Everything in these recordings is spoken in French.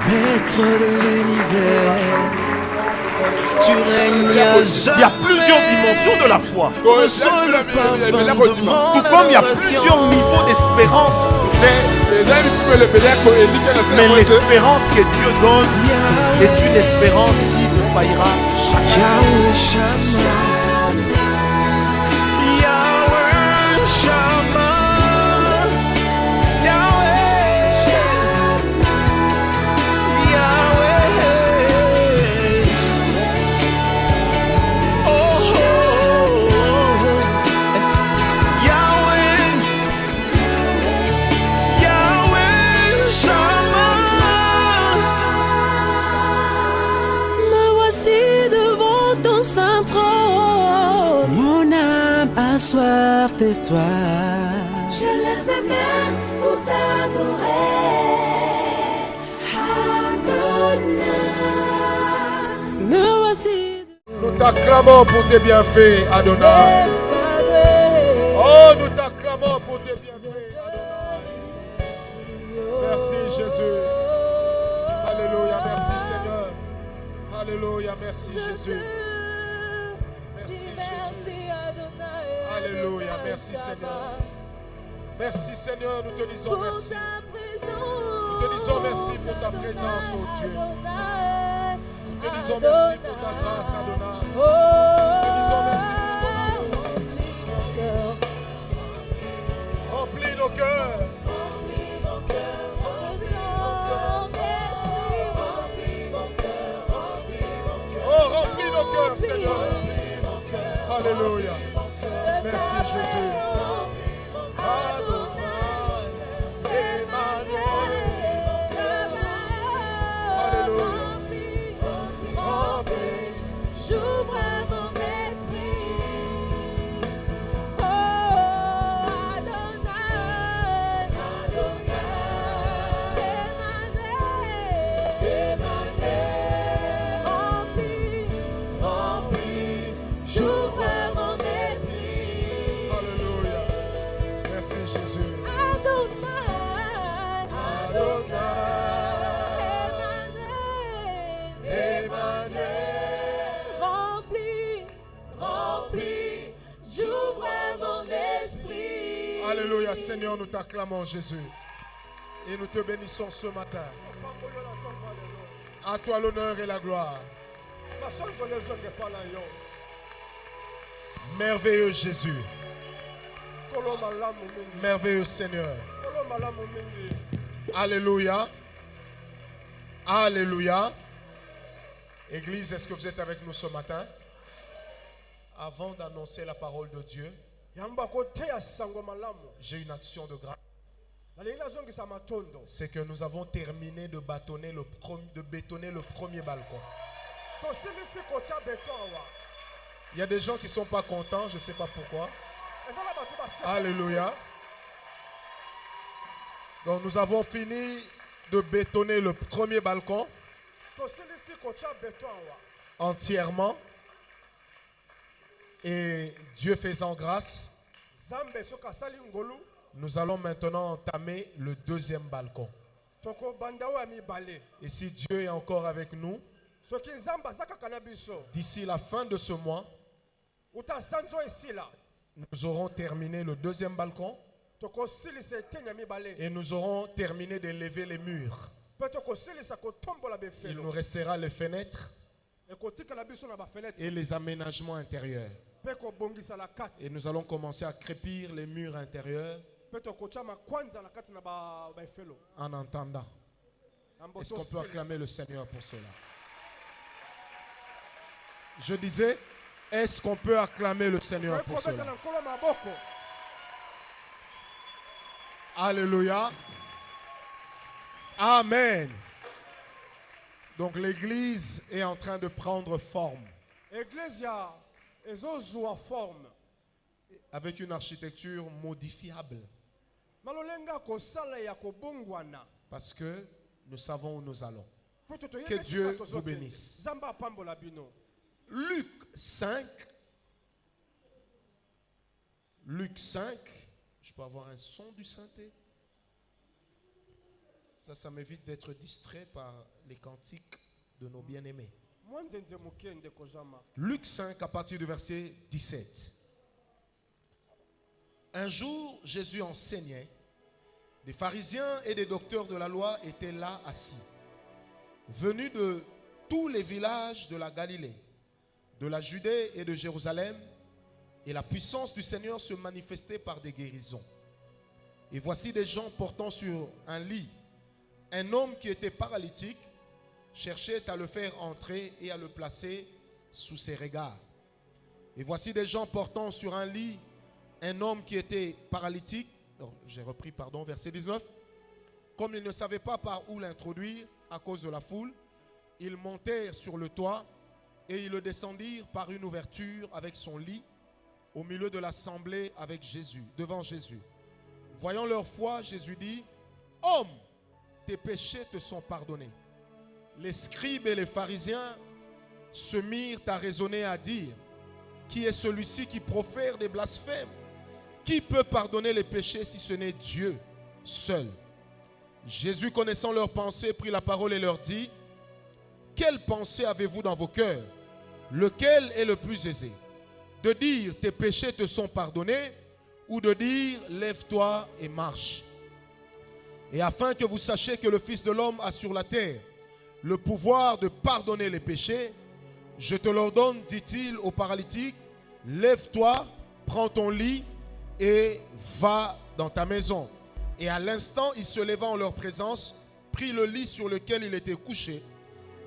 Maître de l'univers, tu règnes à Il y a plusieurs dimensions de la foi. Ressens le parfum de mon Tout comme il y a adoration. plusieurs niveaux d'espérance. Mais Mais l'espérance que Dieu donne est une espérance qui ne faillira jamais. Yahweh Shammah, Yahweh Shammah, Yahweh Shammah, Yahweh. Oh, oh, oh, Yahweh, Yahweh Shammah. Me voici devant ton saint trône. Mon âme a soif de toi. Je lève mes mains pour t'adorer. Adonai. Me voici Nous t'acclamons pour tes bienfaits, Adonai. devant Oh, nous t'acclamons pour tes bienfaits, Adonai. Merci Jésus. Alléluia, merci Seigneur. Alléluia, merci Jésus. Merci Jésus. Alléluia, merci Seigneur. Merci Seigneur, nous te disons merci. Nous te disons merci pour ta présence, oh Dieu. Nous te disons merci pour ta grâce, Adonai. Nous te disons merci pour ton amour. Remplis nos cœurs. Oh, remplis nos cœurs, Seigneur. Alléluia. Merci Jésus. Adonai, Emmanuel. Alléluia. Remplis. J'ouvre mon esprit. Oh, Adonai, Adonai, Emmanuel, remplis, remplis, j'ouvre mon esprit. Alléluia. Merci Jésus. Adonai, Adonai, Emmanuel, remplis, remplis, j'ouvre mon esprit. Alléluia, Seigneur, nous t'acclamons, Jésus. Et nous te bénissons ce matin. À toi l'honneur et la gloire. Merveilleux Jésus. Merveilleux Seigneur. Alléluia. Alléluia. Église, est-ce que vous êtes avec nous ce matin? Avant d'annoncer la parole de Dieu, j'ai une action de grâce. C'est que nous avons terminé de bétonner le premier balcon. Il y a des gens qui ne sont pas contents, je ne sais pas pourquoi. Alléluia. Donc nous avons fini de bétonner le premier balcon entièrement. Et Dieu faisant grâce, nous allons maintenant entamer le deuxième balcon. Et si Dieu est encore avec nous, d'ici la fin de ce mois, nous aurons terminé le deuxième balcon et nous aurons terminé de lever les murs. Il nous restera les fenêtres et les aménagements intérieurs. Et nous allons commencer à crépir les murs intérieurs en entendant. Est-ce qu'on peut acclamer le Seigneur pour cela? Je disais, est-ce qu'on peut acclamer le Seigneur pour cela? Alléluia. Amen. Donc l'église est en train de prendre forme. Avec une architecture modifiable. Parce que nous savons où nous allons. Que Dieu vous bénisse. Luc 5. Luc 5. Je peux avoir un son du synthé? Ça m'évite d'être distrait par les cantiques de nos bien-aimés. Luc 5 à partir du verset 17. Un jour, Jésus enseignait. Des pharisiens et des docteurs de la loi étaient là assis, venus de tous les villages de la Galilée, de la Judée et de Jérusalem, et la puissance du Seigneur se manifestait par des guérisons. Et voici des gens portant sur un lit un homme qui était paralytique, cherchait à le faire entrer et à le placer sous ses regards. Et voici des gens portant sur un lit un homme qui était paralytique. J'ai repris, verset 19. Comme ils ne savaient pas par où l'introduire à cause de la foule, ils montèrent sur le toit et ils le descendirent par une ouverture avec son lit au milieu de l'assemblée avec Jésus, devant Jésus. Voyant leur foi, Jésus dit: Homme, tes péchés te sont pardonnés. Les scribes et les pharisiens se mirent à raisonner, à dire: Qui est celui-ci qui profère des blasphèmes? Qui peut pardonner les péchés si ce n'est Dieu seul? Jésus, connaissant leurs pensées, prit la parole et leur dit: Quelle pensée avez-vous dans vos cœurs? Lequel est le plus aisé? De dire: Tes péchés te sont pardonnés, ou de dire: Lève-toi et marche? Et afin que vous sachiez que le Fils de l'homme a sur la terre le pouvoir de pardonner les péchés, je te l'ordonne, dit-il au paralytique: Lève-toi, prends ton lit et va dans ta maison. Et à l'instant, il se leva en leur présence, prit le lit sur lequel il était couché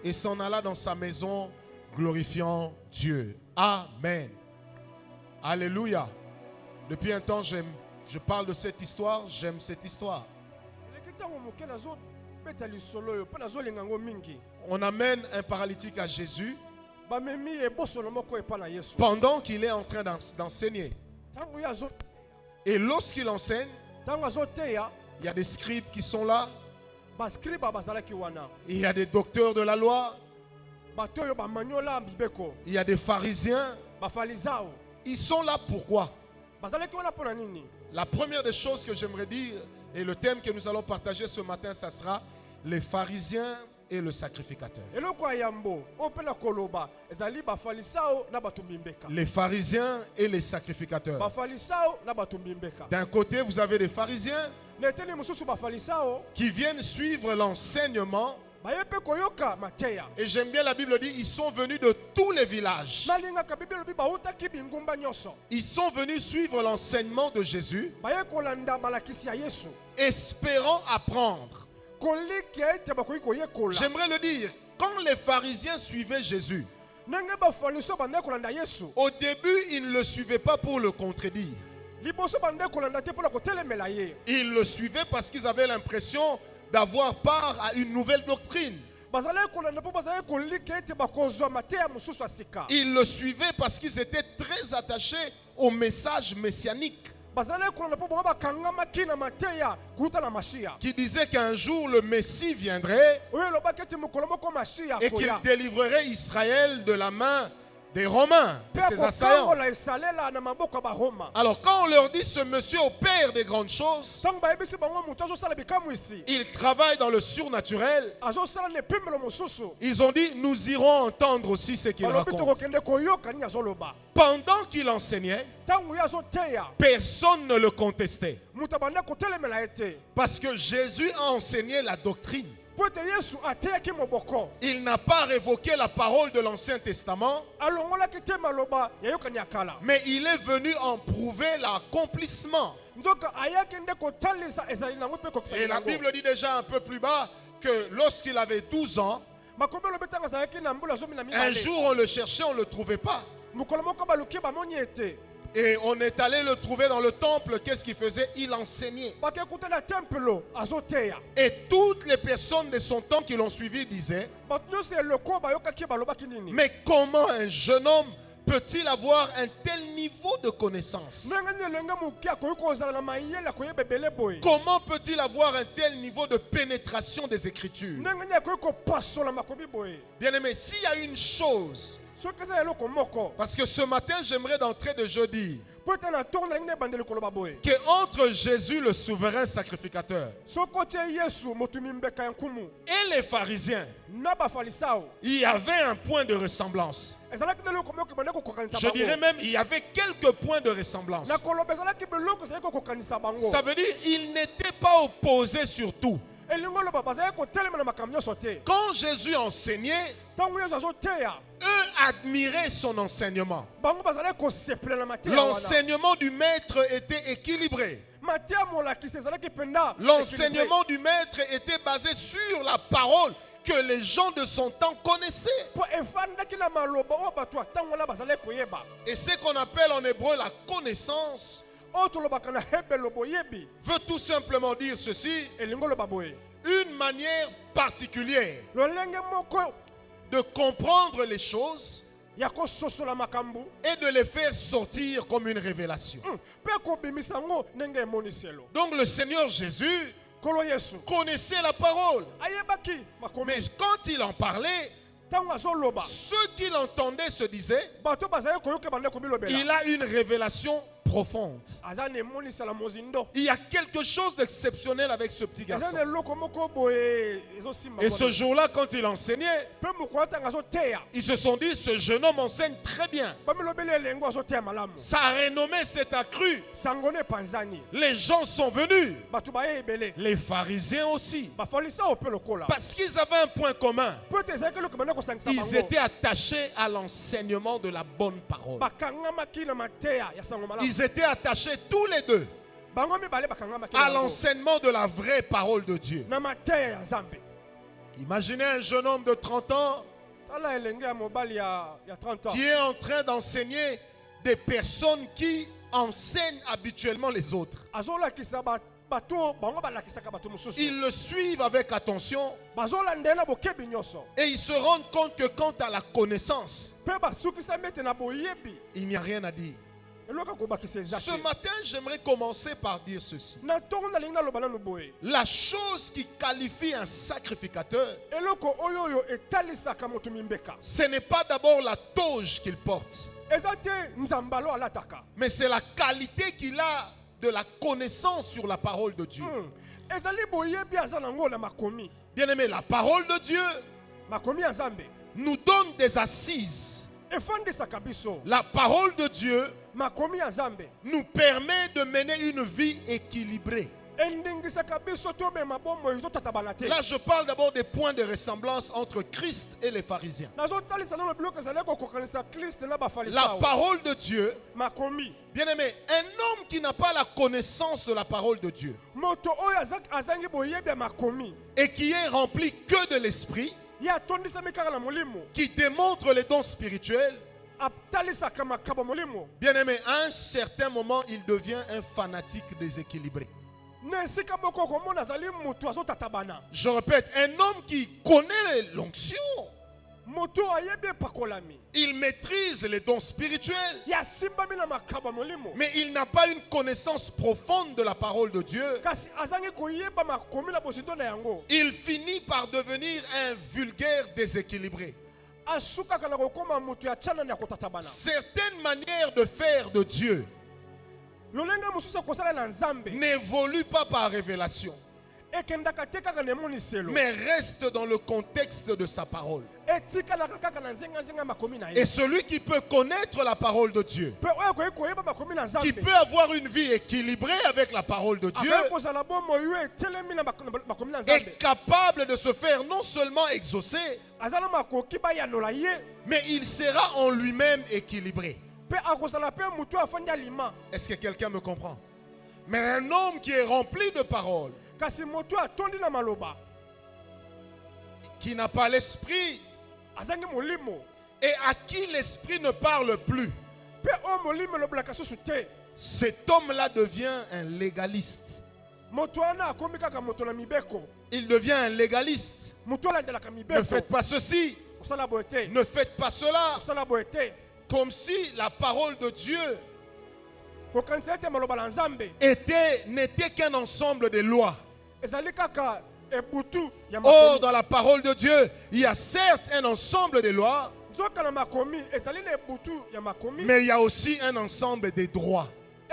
et s'en alla dans sa maison, glorifiant Dieu. Amen. Alléluia. Depuis un temps, je parle de cette histoire, j'aime cette histoire. On amène un paralytique à Jésus pendant qu'il est en train d'enseigner. Et lorsqu'il enseigne, il y a des scribes qui sont là. Il y a des docteurs de la loi. Il y a des pharisiens. Ils sont là pourquoi? La première des choses que j'aimerais dire, et le thème que nous allons partager ce matin, ça sera les pharisiens et le sacrificateur. Les pharisiens et les sacrificateurs. D'un côté, vous avez des pharisiens qui viennent suivre l'enseignement. Et j'aime bien, la Bible dit, ils sont venus de tous les villages. Ils sont venus suivre l'enseignement de Jésus, espérant apprendre. J'aimerais le dire, quand les pharisiens suivaient Jésus, au début, ils ne le suivaient pas pour le contredire. Ils le suivaient parce qu'ils avaient l'impression d'avoir part à une nouvelle doctrine. Ils le suivaient parce qu'ils étaient très attachés au message messianique, qui disait qu'un jour le Messie viendrait et qu'il délivrerait Israël de la main des Romains, de ses assaillants. Alors quand on leur dit ce monsieur opère des grandes choses, il travaille dans le surnaturel, ils ont dit: nous irons entendre aussi ce qu'il raconte. Pendant qu'il enseignait, personne ne le contestait, parce que Jésus a enseigné la doctrine. Il n'a pas révoqué la parole de l'Ancien Testament, mais il est venu en prouver l'accomplissement. Et la Bible dit déjà un peu plus bas que lorsqu'il avait 12 ans, un jour on le cherchait, on ne le trouvait pas. Et on est allé le trouver dans le temple. Qu'est-ce qu'il faisait? Il enseignait. Et toutes les personnes de son temps qui l'ont suivi disaient: mais comment un jeune homme peut-il avoir un tel niveau de connaissance? Comment peut-il avoir un tel niveau de pénétration des Écritures? Bien aimé, s'il y a une chose soki eza eloko moko Parce que ce matin, j'aimerais d'entrée de jeu dire po ete na ntongo nalingi nebandeli koloba boye que entre Jésus, le souverain sacrificateur, soki otie yesu motumi mbeka ya nkumu et les pharisiens, na bafalisao il y avait un point de ressemblance. ezalaki na eloko moko ebanda kokokanisa Je dirais bango même, il y avait quelques points de ressemblance. na koloba ezalaki biloko ezalaki kokokanisa bango Ça veut dire qu'ils n'étaient pas opposés sur tout. elingi oloba bazalaki kotelema na makambo nyonso te Quand Jésus enseignait, ntango yesu azoteya eux admiraient son enseignement. bango bazalaki kosepela na mateya wana L'enseignement du maître était équilibré. mateya molakisi ezalaki mpenza L'enseignement du maître était basé sur la parole que les gens de son temps connaissaient. mpo efandaki na maloba oyo bato ya ntango wana bazalaki koyeba Et ce qu'on appelle en hébreu la connaissance oyo tolobaka na hebelo boyebi veut tout simplement dire ceci, elingi oloba boye une manière particulière lolenge moko de comprendre les choses ya kososola makambo et de les faire sortir comme une révélation. mpe kobimisa yango ndenge emoniselo Donc le Seigneur Jésus nkolo yesu connaissait la parole. ayebaki makomi Mais quand il en parlait, ntango azoloba ceux qui l'entendaient se disaient, bato bazali koyoka bande komilobela il a une révélation profonde. aza na emonisela mozindo Il y a quelque chose d'exceptionnel avec ce petit eza garçon. na eloko moko boye ezosimba Et ce jour-là, quand il enseignait, mpe mokolo ntango azoteya ils se sont dit, ce jeune homme enseigne très bien. bamilobeli elengo azoteya malamu Sa renommée s'est accrue. sango ne epanzani Les gens sont venus. bato baye ebele Les pharisiens aussi. bafarisao mpe lokola Parce qu'ils avaient un point commun. mpo ete ezalaki eloko bande kosangisa Ils bango étaient attachés à l'enseignement de la bonne parole. bakangamaki na mateya ya sango malamu Ils étaient attachés tous les deux bango mibale bakangamaki à na bango. l'enseignement de la vraie parole de Dieu. na mateya ya nzambe Imaginez un jeune homme de 30 ans tala elenge ya mobali ya 30 ans qui est en train d'enseigner des personnes qui enseignent habituellement les autres. azolakisa bato bango balakisaka bato mosusu Ils le suivent avec attention bazolandela bokebi nyonso et ils se rendent compte que quant à la connaissance, mpe basukisami ete na boyebi il n'y a rien à dire. eloko kobakisa eza Ce te matin, j'aimerais commencer par dire ceci. na ntongo nalingi naloba nanu boye La chose qui qualifie un sacrificateur, eloko oyo oyo etalisaka moto mimbeka ce n'est pas d'abord la toge qu'il porte, eza te nzambalo alataka mais c'est la qualité qu'il a de la connaissance sur la parole de Dieu. ezali boyebi aza nango na makomi Bien-aimé, la parole de Dieu makomi ya nzambe nous donne des assises. efandisaka biso La parole de Dieu makomi ya nzambe nous permet de mener une vie équilibrée. endingisaka biso tomema bomoi totatabana te Là, je parle d'abord des points de ressemblance entre Christ et les pharisiens. nazotalisa nano biloko ezali kokokanisa kriste na La bafalisao parole de Dieu, makomi bien-aimé, un homme qui n'a pas la connaissance de la parole de Dieu moto oyo azangi boyebi ya makomi et qui est rempli que de l'esprit, ye atondisami kaka na molimo qui démontre les dons spirituels, atalisaka makabo molimo bien-aimé, à un certain moment, il devient un fanatique déséquilibré. na esika moko komona azali moto azotatabana Je répète, un homme qui connaît l'onction, moto ayebi epakolami il maîtrise les dons spirituels, ye asimbami na makabo molimo mais il n'a pas une connaissance profonde de la parole de Dieu. kasi azangi koyeba makomi na bosindo na yango Il finit par devenir un vulgaire déséquilibré. asukaka na kokóma moto ya tianani ya kotatabana Certaines manières de faire de Dieu lolenge mosusu ekosala na nzambe n'évoluent pas par révélation, ekendaka te kaka na emoniselo mais restent dans le contexte de sa parole. etikalaka kaka na nzenganzenga makomi na ye Et celui qui peut connaître la parole de Dieu, mpe oyo akoki koyeba makomi na qui nzambe peut avoir une vie équilibrée avec la parole de Dieu, akoki kozala bomoi oyo etelemi na makomi na nzambe est capable de se faire non seulement exaucer, aza na makoki bayanola ye mais il sera en lui-même équilibré. mpe akozala mpe motu afandi alima Est-ce que quelqu'un me comprend? Mais un homme qui est rempli de paroles, kasi motu atondi na maloba qui n'a pas l'esprit azangi molimo et à qui l'esprit ne parle plus, mpe oyo molimo elobelaka susu te cet homme-là devient un légaliste. moto wana akomi kaka moto na mibeko Il devient un légaliste. motu alandelaka Ne mibeko faites pas ceci, osala boye te ne faites pas cela, osala boye te comme si la parole de Dieu kokanisa ete maloba na nzambe n'était qu'un ensemble de lois. ezali kaka ebutu ya Or, makomi dans la parole de Dieu, il y a certes un ensemble de lois, nzoka na makomi ezali na ebutu ya makomi mais il y a aussi un ensemble de droits.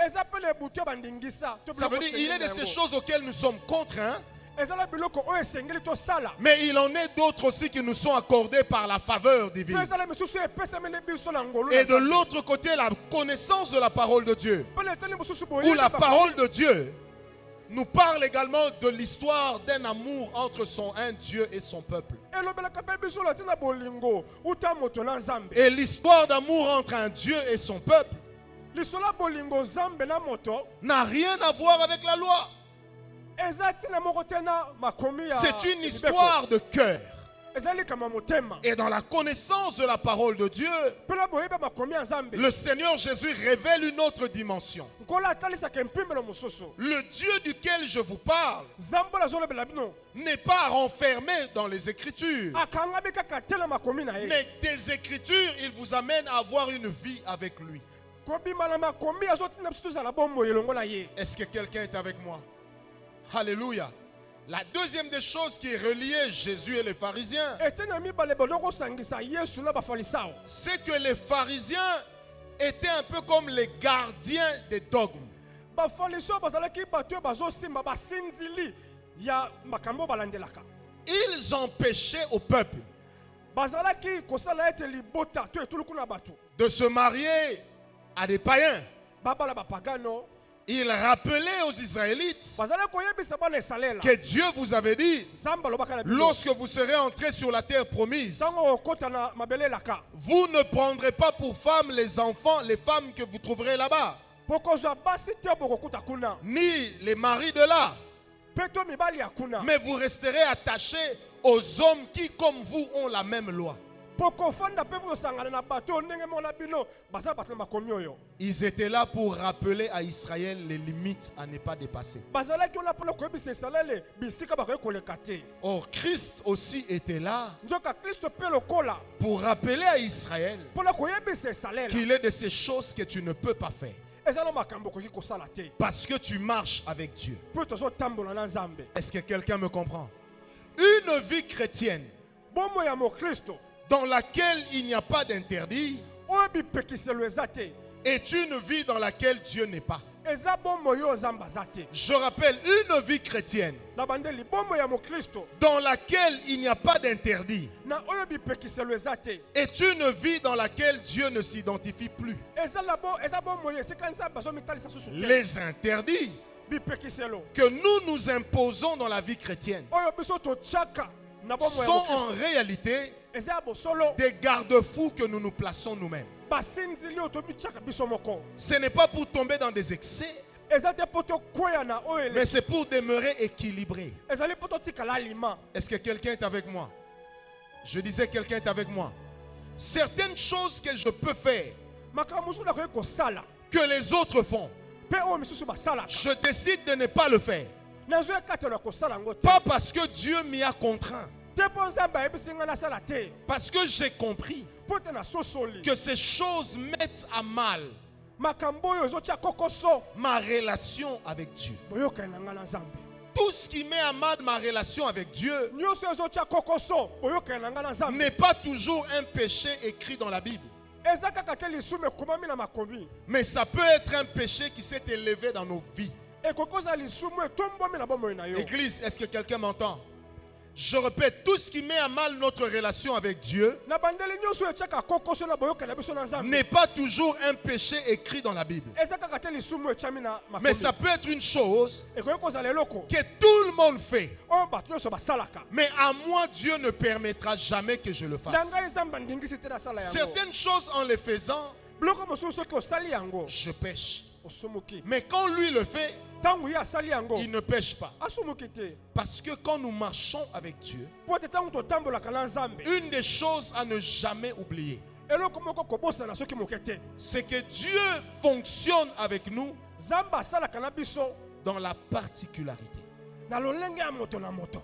eza pe na ebutu ya bandingisa to Ça veut dire il est de ces choses auxquelles nous sommes contraints, ezala biloko oyo esengeli tosala mais il en est d'autres aussi qui nous sont accordés par la faveur pe divine. ezala misusu epesameli biso na ngolu Et de l'autre côté, la connaissance de la parole de Dieu, pe na etali mosusu où boyebi la ba- parole de Dieu nous parle également de l'histoire d'un amour entre un Dieu et son peuple. elobelaka mpe biso lo tina bolingo uta moto na nzambe Et l'histoire d'amour entre un Dieu et son peuple lisola bolingo nzambe na moto n'a rien à voir avec la loi. eza tina moko te na makomi ya C'est une mibeko. histoire de cœur. ezali kama motema Et dans la connaissance de la parole de Dieu, mpela boyebi makomi ya nzambe le Seigneur Jésus révèle une autre dimension. nkolo atalisaka mpimbelo mosusu Le Dieu duquel je vous parle nzambe oyo azolobela bino n'est pas renfermé dans les Écritures. akangami kaka te na makomi na ye Mais des Écritures, il vous amène à avoir une vie avec lui. kobima na makomi azotinda biso tozala bomoi elongo na ye Est-ce que quelqu'un est avec moi? Alléluia. La deuxième des choses qui est reliée Jésus et les pharisiens, ete na mibale bodo kosangisa yesu na bafalisao c'est que les pharisiens étaient un peu comme les gardiens des dogmes. bafalisao bazalaki bato oyo bazosimba basinzili ya makambo oyo balandelaka Ils empêchaient au peuple bazalaki kosala ete libota to etuluku na bato de se marier à des païens. babala bapagano Ils rappelaient aux Israélites bazalaki koyebisa bana esalela que Dieu vous avait dit, nzambe alobaka na bino lorsque vous serez entrés sur la terre promise, ntango okota na mabele elaka vous ne prendrez pas pour femmes les enfants, les femmes que vous trouverez là-bas, po kozwa basi te bokokuta kuna ni les maris de là, mpe to mibali ya kuna mais vous resterez attachés aux hommes qui, comme vous, ont la même loi. po kofanda mpe bosangana na bato oyo ndenge moko na bino baza bato na makomi oyo Ils étaient là pour rappeler à Israël les limites à ne pas dépasser. bazalaki ona mpona koyebisa esalele bisika bakoki koleka te Or, Christ aussi était là nzoka kristo mpe lokola pour rappeler à Israël mpona koyebisa esalela qu'il est de ces choses que tu ne peux pas faire eza na makambo okoki kosala te parce que tu marches avec Dieu. mpo tozotambola na nzambe Est-ce que quelqu'un me comprend? Une vie chrétienne bomoi ya mokristo dans laquelle il n'y a pas d'interdit oyo bipekiselo eza te est une vie dans laquelle Dieu n'est pas. eza bomoi oyo nzambe aza te Je rappelle, une vie chrétienne na bandeli bomoi ya mokristo dans laquelle il n'y a pas d'interdit na oyo bipekiselo eza te est une vie dans laquelle Dieu ne s'identifie plus. eza bomoi esika nzambe azomitalisa susu te Les interdits bipekiselo que nous imposons dans la vie chrétienne oyo biso totiaka na bomoi ya sont mokristo en réalité eza ya bosolo des garde-fous que nous nous plaçons nous-mêmes. basinzili oyo tobitiaka biso moko Ce n'est pas pour tomber dans des excès, eza te mpo tokwea na oyo mais ele c'est pour demeurer équilibré. ezali mpo totikala alima Est-ce que quelqu'un est avec moi? Je disais, quelqu'un est avec moi. Certaines choses que je peux faire, makambo mosusu nakoki kosala que les autres font, mpe oyo misusu basalaka je décide de ne pas le faire. nazoya katelo ya kosala yango te Pas parce que Dieu m'y a contraint, te mpo nzambe ayebisi ngai nasala te parce que j'ai compris mpo te nasosoli que ces choses mettent à mal makambo oyo ezotia kokoso ma relation avec Dieu. boyokani na ngai na nzambe Tout ce qui met à mal ma relation avec Dieu nyonso ezotia kokoso boyokani na ngai na nzambe n'est pas toujours un péché écrit dans la Bible, eza kaka te lisumu ekomami na makomi mais ça peut être un péché qui s'est élevé dans nos vies. ekoki kozala lisumu etombomi na bomoi na yo Église, est-ce que quelqu'un m'entend? Je répète, tout ce qui met à mal notre relation avec Dieu na bandeli nyonso oyo etiaka kokoso na boyokani na biso na nzambe n'est pas toujours un péché écrit dans la Bible. eza kaka te lisumu etiami na Mais makomi ça peut être une chose ekoki kozala eloko que tout le monde fait. oyo bato nyonso basalaka Mais à moi, Dieu ne permettra jamais que je le na fasse. ngai nzambe andingisi te nasala yango Certaines choses, en les faisant, biloko mosusu soki osali yango je pêche. osumuki Mais quand lui le fait, ntango ye asali yango il ne pêche pas. asumuki te Parce que quand nous marchons avec Dieu, mpo te ntango totambolaka na nzambe une des choses à ne jamais oublier, eloko moko kobosana soki moke te c'est que Dieu fonctionne avec nous nzambe asalaka na biso dans la particularité. na lolenge ya moto na moto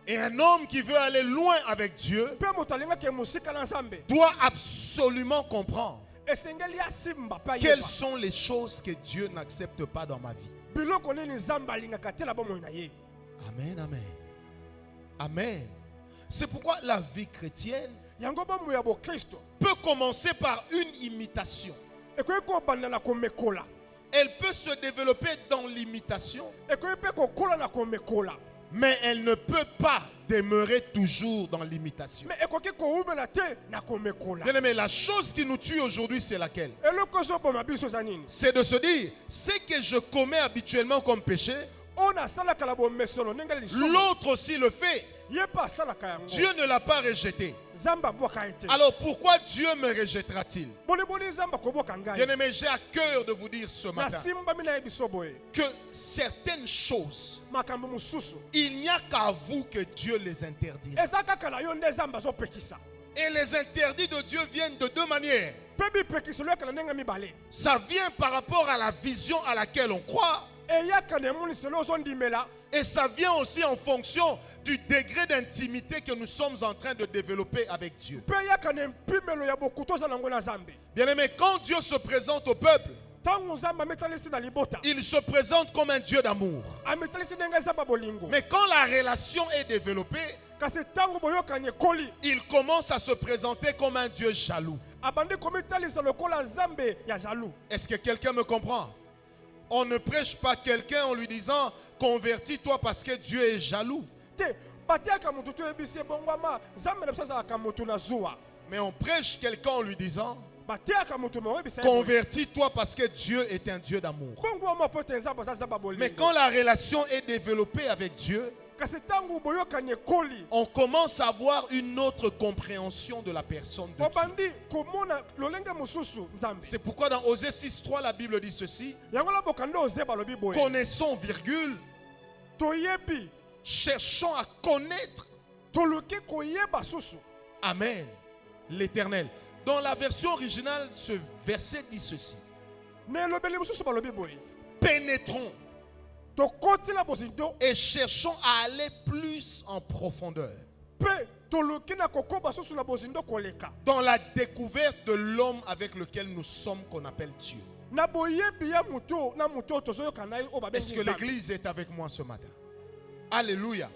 Et un homme qui veut aller loin avec Dieu mpe moto alingaki mosika na nzambe doit absolument comprendre esengeli asimba mpe quelles ayeba sont les choses que Dieu n'accepte pas dans ma vie. biloko nini nzambe alingaka te na bomoi na ye Amen, amen. Amen. C'est pourquoi la vie chrétienne yango bomoi ya bokristo peut commencer par une imitation. ekoki kobanda na komekola, Elle peut se développer dans l'imitation, ekoki mpe kokola na komekola, mais elle ne peut pas demeurer toujours dans l'imitation. me ekoki koumela te na komekola. Bien aimé, la chose qui nous tue aujourd'hui, c'est laquelle? eloko ezoboma biso eza nini? C'est de se dire, ce que je commets habituellement comme péché, oyo nasalaka na bomesolo ndenge lisomo l'autre aussi le fait. ye mpe asalaka yango. Dieu ne l'a pas rejeté. nzambe abwaka ye te. Alors pourquoi Dieu me rejettera-t-il? boliboli nzambe akobwaka Bien ngai. aimé, j'ai à cœur de vous dire ce matin nasimbami na ye biso boye que certaines choses, makambo mosusu il n'y a qu'à vous que Dieu les interdit. eza kaka na yo nde nzambe azopekisa. Et les interdits de Dieu viennent de deux manières. mpe bipekiselo yaka na ndenge mibale. Ça vient par rapport à la vision à laquelle on croit, eyaka na emoniselo ozondimela, et ça vient aussi en fonction du degré d'intimité que nous sommes en train de développer avec Dieu. mpe eyaka na mpimelo ya bokutu oza nango na nzambe. Bien aimé, quand Dieu se présente au peuple, ntango nzambe amitalisi na libota, il se présente comme un Dieu d'amour. amitalisi ndenge nzambe bolingo. Mais quand la relation est développée, kasi ntango boyokani ekoli, il commence à se présenter comme un Dieu jaloux. abandi komitalisa lokola nzambe ya jaloux. Est-ce que quelqu'un me comprend? On ne prêche pas quelqu'un en lui disant convertis-toi parce que Dieu est jaloux. te batiaka motu toyebisi ebongwama nzambe na biso azalaka motu na zuwa. Mais on prêche quelqu'un en lui disant batiaka motu me oyebisa ye boye. convertis-toi parce que Dieu est un Dieu d'amour. bongwama mpo te nzambe aza nzambe Mais bolingo. quand la relation est développée avec Dieu, kasi ntango boyokani ekoli, on commence à avoir une autre compréhension de la personne de Dieu. obandi komona lolenge mosusu nzambe. C'est pourquoi dans Osée 6.3, la Bible dit ceci: yango laboka nde oze balobi boye connaissons, virgule, toyebi cherchons à connaître, toluki koyeba susu. Amen, l'Éternel. Dans la version originale, ce verset dit ceci: na elobeli mosusu balobi boye pénétrons tokoti na bozindo et cherchons à aller plus en profondeur mpe toluki na kokoba susu na bozindo koleka dans la découverte de l'homme avec lequel nous sommes, qu'on appelle Dieu. na boyebi ya motu na motu oyo tozoyoka na ye oyo Est-ce babengi que nzambe. l'église est avec moi ce matin? Alléluia.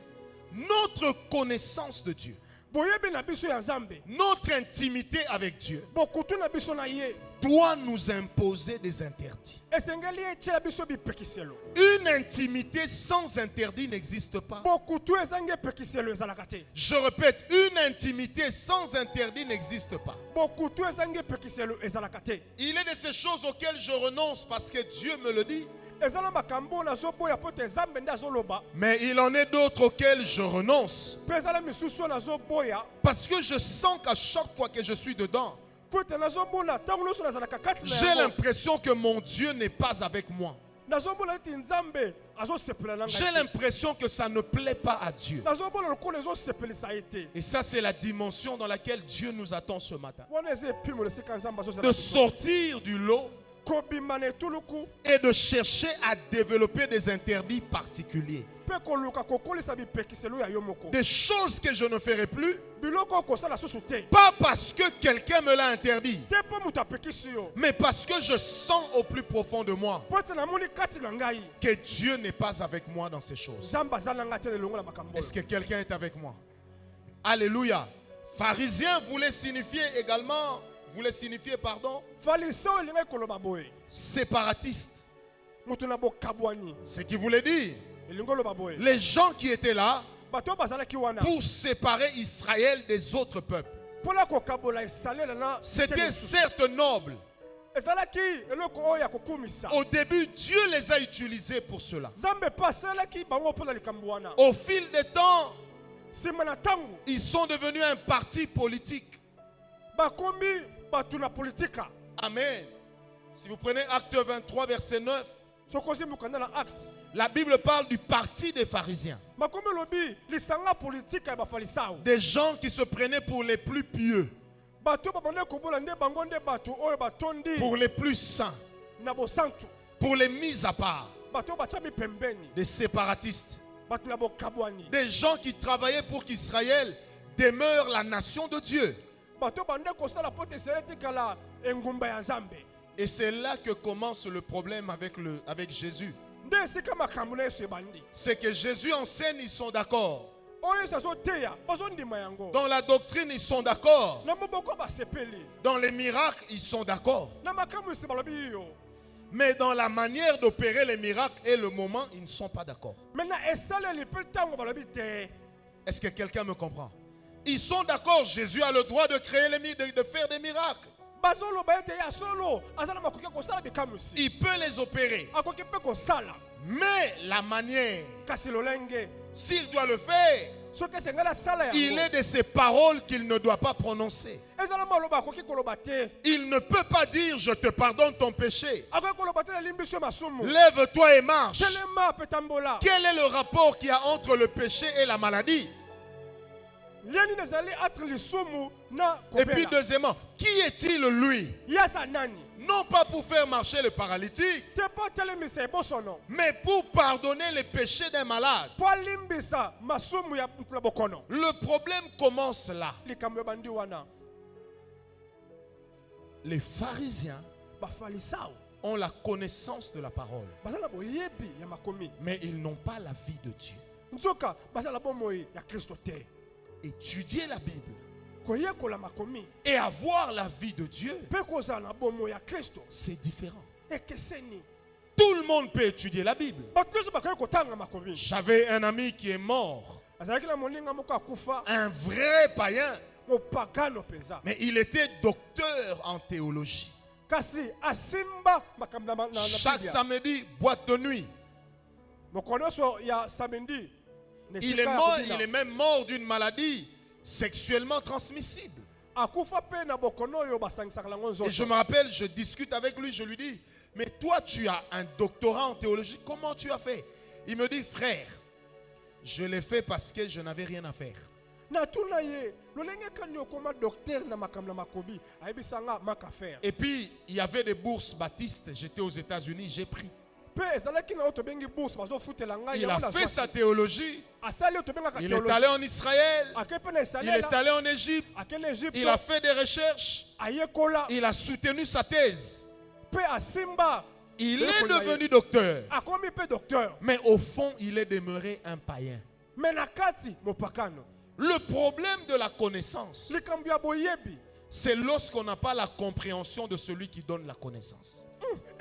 Notre connaissance de Dieu, boyebi na biso ya nzambe, notre intimité avec Dieu bokutu na biso na ye doit nous imposer des interdits. esengeli etyela biso bipekiselo. Une intimité sans interdit n'existe pas. bokutu ezangi epekiselo ezalaka te. Je répète, une intimité sans interdit n'existe pas. bokutu ezangi epekiselo ezalaka te. Il est de ces choses auxquelles je renonce parce que Dieu me le dit. eza na makambo nazoboya mpo te nzambe nde azoloba, Mais il en est d'autres auxquels je renonce mpe eza na misusu oyo nazoboya parce que je sens qu'à chaque fois que je suis dedans, mpo te nazomona ntango nyonso nazalaka kati na j'ai yango, l'impression que mon Dieu n'est pas avec moi. nazomona neti nzambe azosepela na J'ai ngai te. l'impression que ça ne plaît pas à Dieu. nazomona lokola ezosepelisa ye te. Et ça, c'est la dimension dans laquelle Dieu nous attend ce matin. wana eza epimelo esika nzambe azozala De biso. sortir du lot kobima na etuluku et de chercher à développer des interdits particuliers. mpe koluka kokolisa bipekiselo ya yo moko. Des choses que je ne ferai plus, biloko oyo kosala susu te, pas parce que quelqu'un me l'a interdit, te mpo moto apekisi yo, mais parce que je sens au plus profond de moi mpo ete namoni kati na ngai que Dieu n'est pas avec moi dans ces choses. nzambe aza na ngai te lelongo na makambo Est-ce oyo. que quelqu'un est avec moi? Alléluia. Pharisien voulait signifier également, pardon, fariseo elingai koloba boye séparatiste. moto na bokabwani Ce qui voulait dire, elingi oloba boye les gens qui étaient là bato oyo bazalaki wana pour séparer Israël des autres peuples. mpona kokabola esalela na C'était certes noble. ezalaki eloko oyo ya kokumisa. Au début, Dieu les a utilisés pour cela. nzambe mpe asalelaki bango mpona likambo wana. Au fil des temps, nsima na ntango ils sont devenus un parti politique. bakomi bato na politika. Amen. Si vous prenez Acte 23, verset 9, soki ozimbuka na acte la Bible parle du parti des pharisiens. bakomi elobi lisanga politika ya bafalisao, Des gens qui se prenaient pour les plus pieux, bato oyo babandaki kobola nde bango nde bato oyo batondi pour les plus saints, na bosantu, pour les mis à part, bato oyo batiami pembeni, des séparatistes, bato na bokabwani, des gens qui travaillaient pour qu'Israël demeure la nation de Dieu. bato oyo bande kosala mpo te esala etikala engumba ya nzambe. Et c'est là que commence le problème avec Jésus. nde esika makambo na yesu ebandi. C'est que Jésus enseigne, ils sont d'accord. oyo sazoteya bazondima yango Dans la doctrine, ils sont d'accord. na moboko basepeli Dans les miracles, ils sont d'accord. na makambo esi balobi yo Mais dans la manière d'opérer les miracles et le moment, ils ne sont pas d'accord. maintenant esaleli mpe ntango balobi te. Est-ce que quelqu'un me comprend? Ils sont d'accord, Jésus a le droit de créer de faire des miracles. bazoloba ete ya solo aza na makoki ya kosala bikamusi Il peut les opérer. akoki mpe kosala Mais la manière, kasi lolenge s'il doit le faire, soki esengeli asala il yango est de ces paroles qu'il ne doit pas prononcer. ezala maloba akoki koloba te Il ne peut pas dire je te pardonne ton péché. akoki koloba te nalimbi biso masumu Lève-toi et marche. telema mpe tambola Quel est le rapport qu'il y a entre le péché et la maladie? lia nini ezali entre lisumu na Et puis kobela deuxièmement, qui est-il lui? ye aza nani Non pas pour faire marcher le paralytique, te mpo otelemisa ebosono mais pour pardonner les péchés d'un malade. mpo alimbisa masumu ya mutu na bokono Le problème commence là. likambo ebandi wana Les pharisiens bafalisao ont la connaissance de la parole, baza na boyebi ya makomi mais ils n'ont pas la vie de Dieu. nzoka baza na bomoi ya kristo te Étudier la Bible koyekola makomi et avoir la vie de Dieu, mpe kozala na bomoi ya kristo c'est différent. ekeseni Tout le monde peut étudier la Bible. bato nyonso bakoki kotanga makomi J'avais un ami qui est mort, azalaki na moninga moko akufa un vrai païen, mopagano mpenza mais il était docteur en théologie. kasi asimba makambo na Chaque Biblia. samedi, boîte de nuit. mokolo nyonso ya samedi na Il esika est ya mort, kobina. il est même mort d'une maladie sexuellement transmissible. akufa mpe na bokono oyo basangisaka yango Et je nzoto me rappelle, je discute avec lui, je lui dis, mais toi tu as un doctorat en théologie, comment tu as fait? Il me dit, frère, je l'ai fait parce que je n'avais rien à faire. natuna ye lolenge kani okoma docteur na makambo na makomi ayebisanga maka faire Et puis, il y avait des bourses baptistes, j'étais aux États-Unis, j'ai pris. mpe ezalaki na oyo tobengi bourse bazofutela ngai Il yango a nazwa fait te. sa théologie, asali oyo tobengaka il est allé en Israël, ake mpe na il est israela allé en Égypte, ake na egypte il a fait des recherches, ayekola il a soutenu sa thèse. mpe asimba Il Yekola est ye. devenu docteur, akomi mpe docteur mais au fond, il est demeuré un païen. me na kati mopakano Le problème de la connaissance, likambo ya boyebi c'est lorsqu'on n'a pas la compréhension de celui qui donne la connaissance.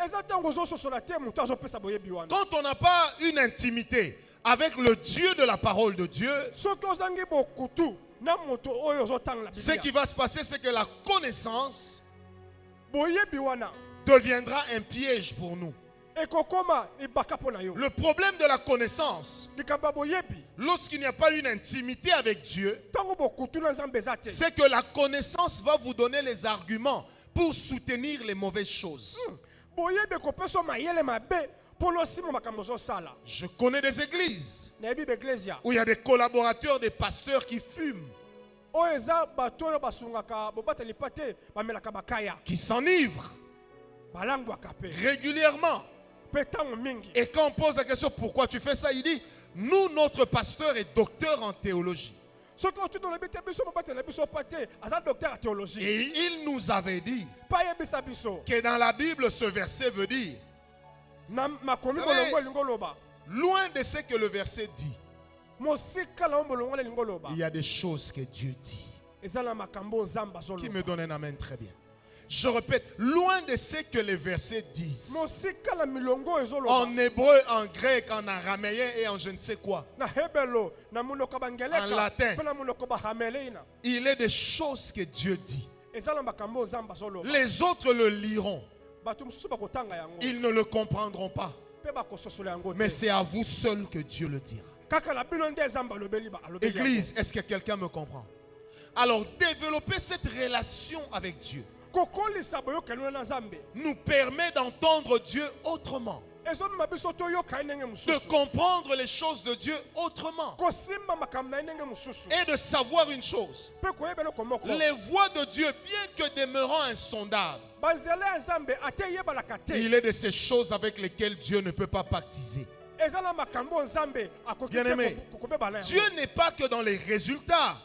eza ntango ozososola te moto azopesa boyebi wana Quand on n'a pas une intimité avec le Dieu de la parole de Dieu, soki ozangi bokutu na moto oyo ozotanga na ce qui biblia va se passer, c'est que la connaissance boyebi wana deviendra un piège pour nous. ekokoma ebaka mpo na yo Le problème de la connaissance, likambo ya boyebi lorsqu'il n'y a pas une intimité avec Dieu, ntango bokutu na nzambe eza te c'est que la connaissance va vous donner les arguments pour soutenir les mauvaises choses. boyebi ekopesa mayele mabe mpo nosima makambo ozosala Je connais des églises nayebi baeglesia où il y a des collaborateurs, des pasteurs qui fument, oyo eza bato oyo basungaka bobateli pa te bamelaka bakaya qui s'enivrent balangwaka mpe régulièrement. mpe ntango mingi Et quand on pose la question pourquoi tu fais ça, il dit, nous, notre pasteur est docteur en théologie. soki otuni olobi te biso mobateli na biso pa te aza docteur ya théologie Et il nous avait dit pa yebisa biso que dans la Bible, ce verset veut dire, na makomi Vous savez- bolongo elingi oloba loin de ce que le verset dit, mosika na yo molongo elingi oloba il y a des choses que Dieu dit. eza na makambo oyo nzambe Qui azoloba me donne un amen très bien. Je répète, loin de ce que les versets disent. mosika na milongo oyo ezoloba En hébreu, en grec, en araméen et en je ne sais quoi. na hebelo na monoko En bangeleka latin. mpe na monoko bahameleina Il est des choses que Dieu dit. eza na makambo oyo nzambe azoloba Les autres le liront. bato mosusu bakotanga yango Ils ne le comprendront pas. mpe bakososola yango Mais te c'est à vous seul que Dieu le dira. kaka na bino nde nzambe alobeli alobeli yango. Église, est-ce que quelqu'un me comprend? Alors, développer cette relation avec Dieu kokolisa boyokani na nzambe nous permet d'entendre Dieu autrement, ezomema biso toyoka ye ndenge de mosusu comprendre les choses de Dieu autrement kosimba makambo na ye ndenge mosusu et de savoir une chose. mpe koyeba eloko moko Les voies de Dieu, bien que demeurant insondables, banzela ya nzambe ate eyebalaka te il est de ces choses avec lesquelles Dieu ne peut pas pactiser. eza na makambo oyo nzambe akoki Bien-aimé, te kobeba na Dieu yango n'est pas que dans les résultats,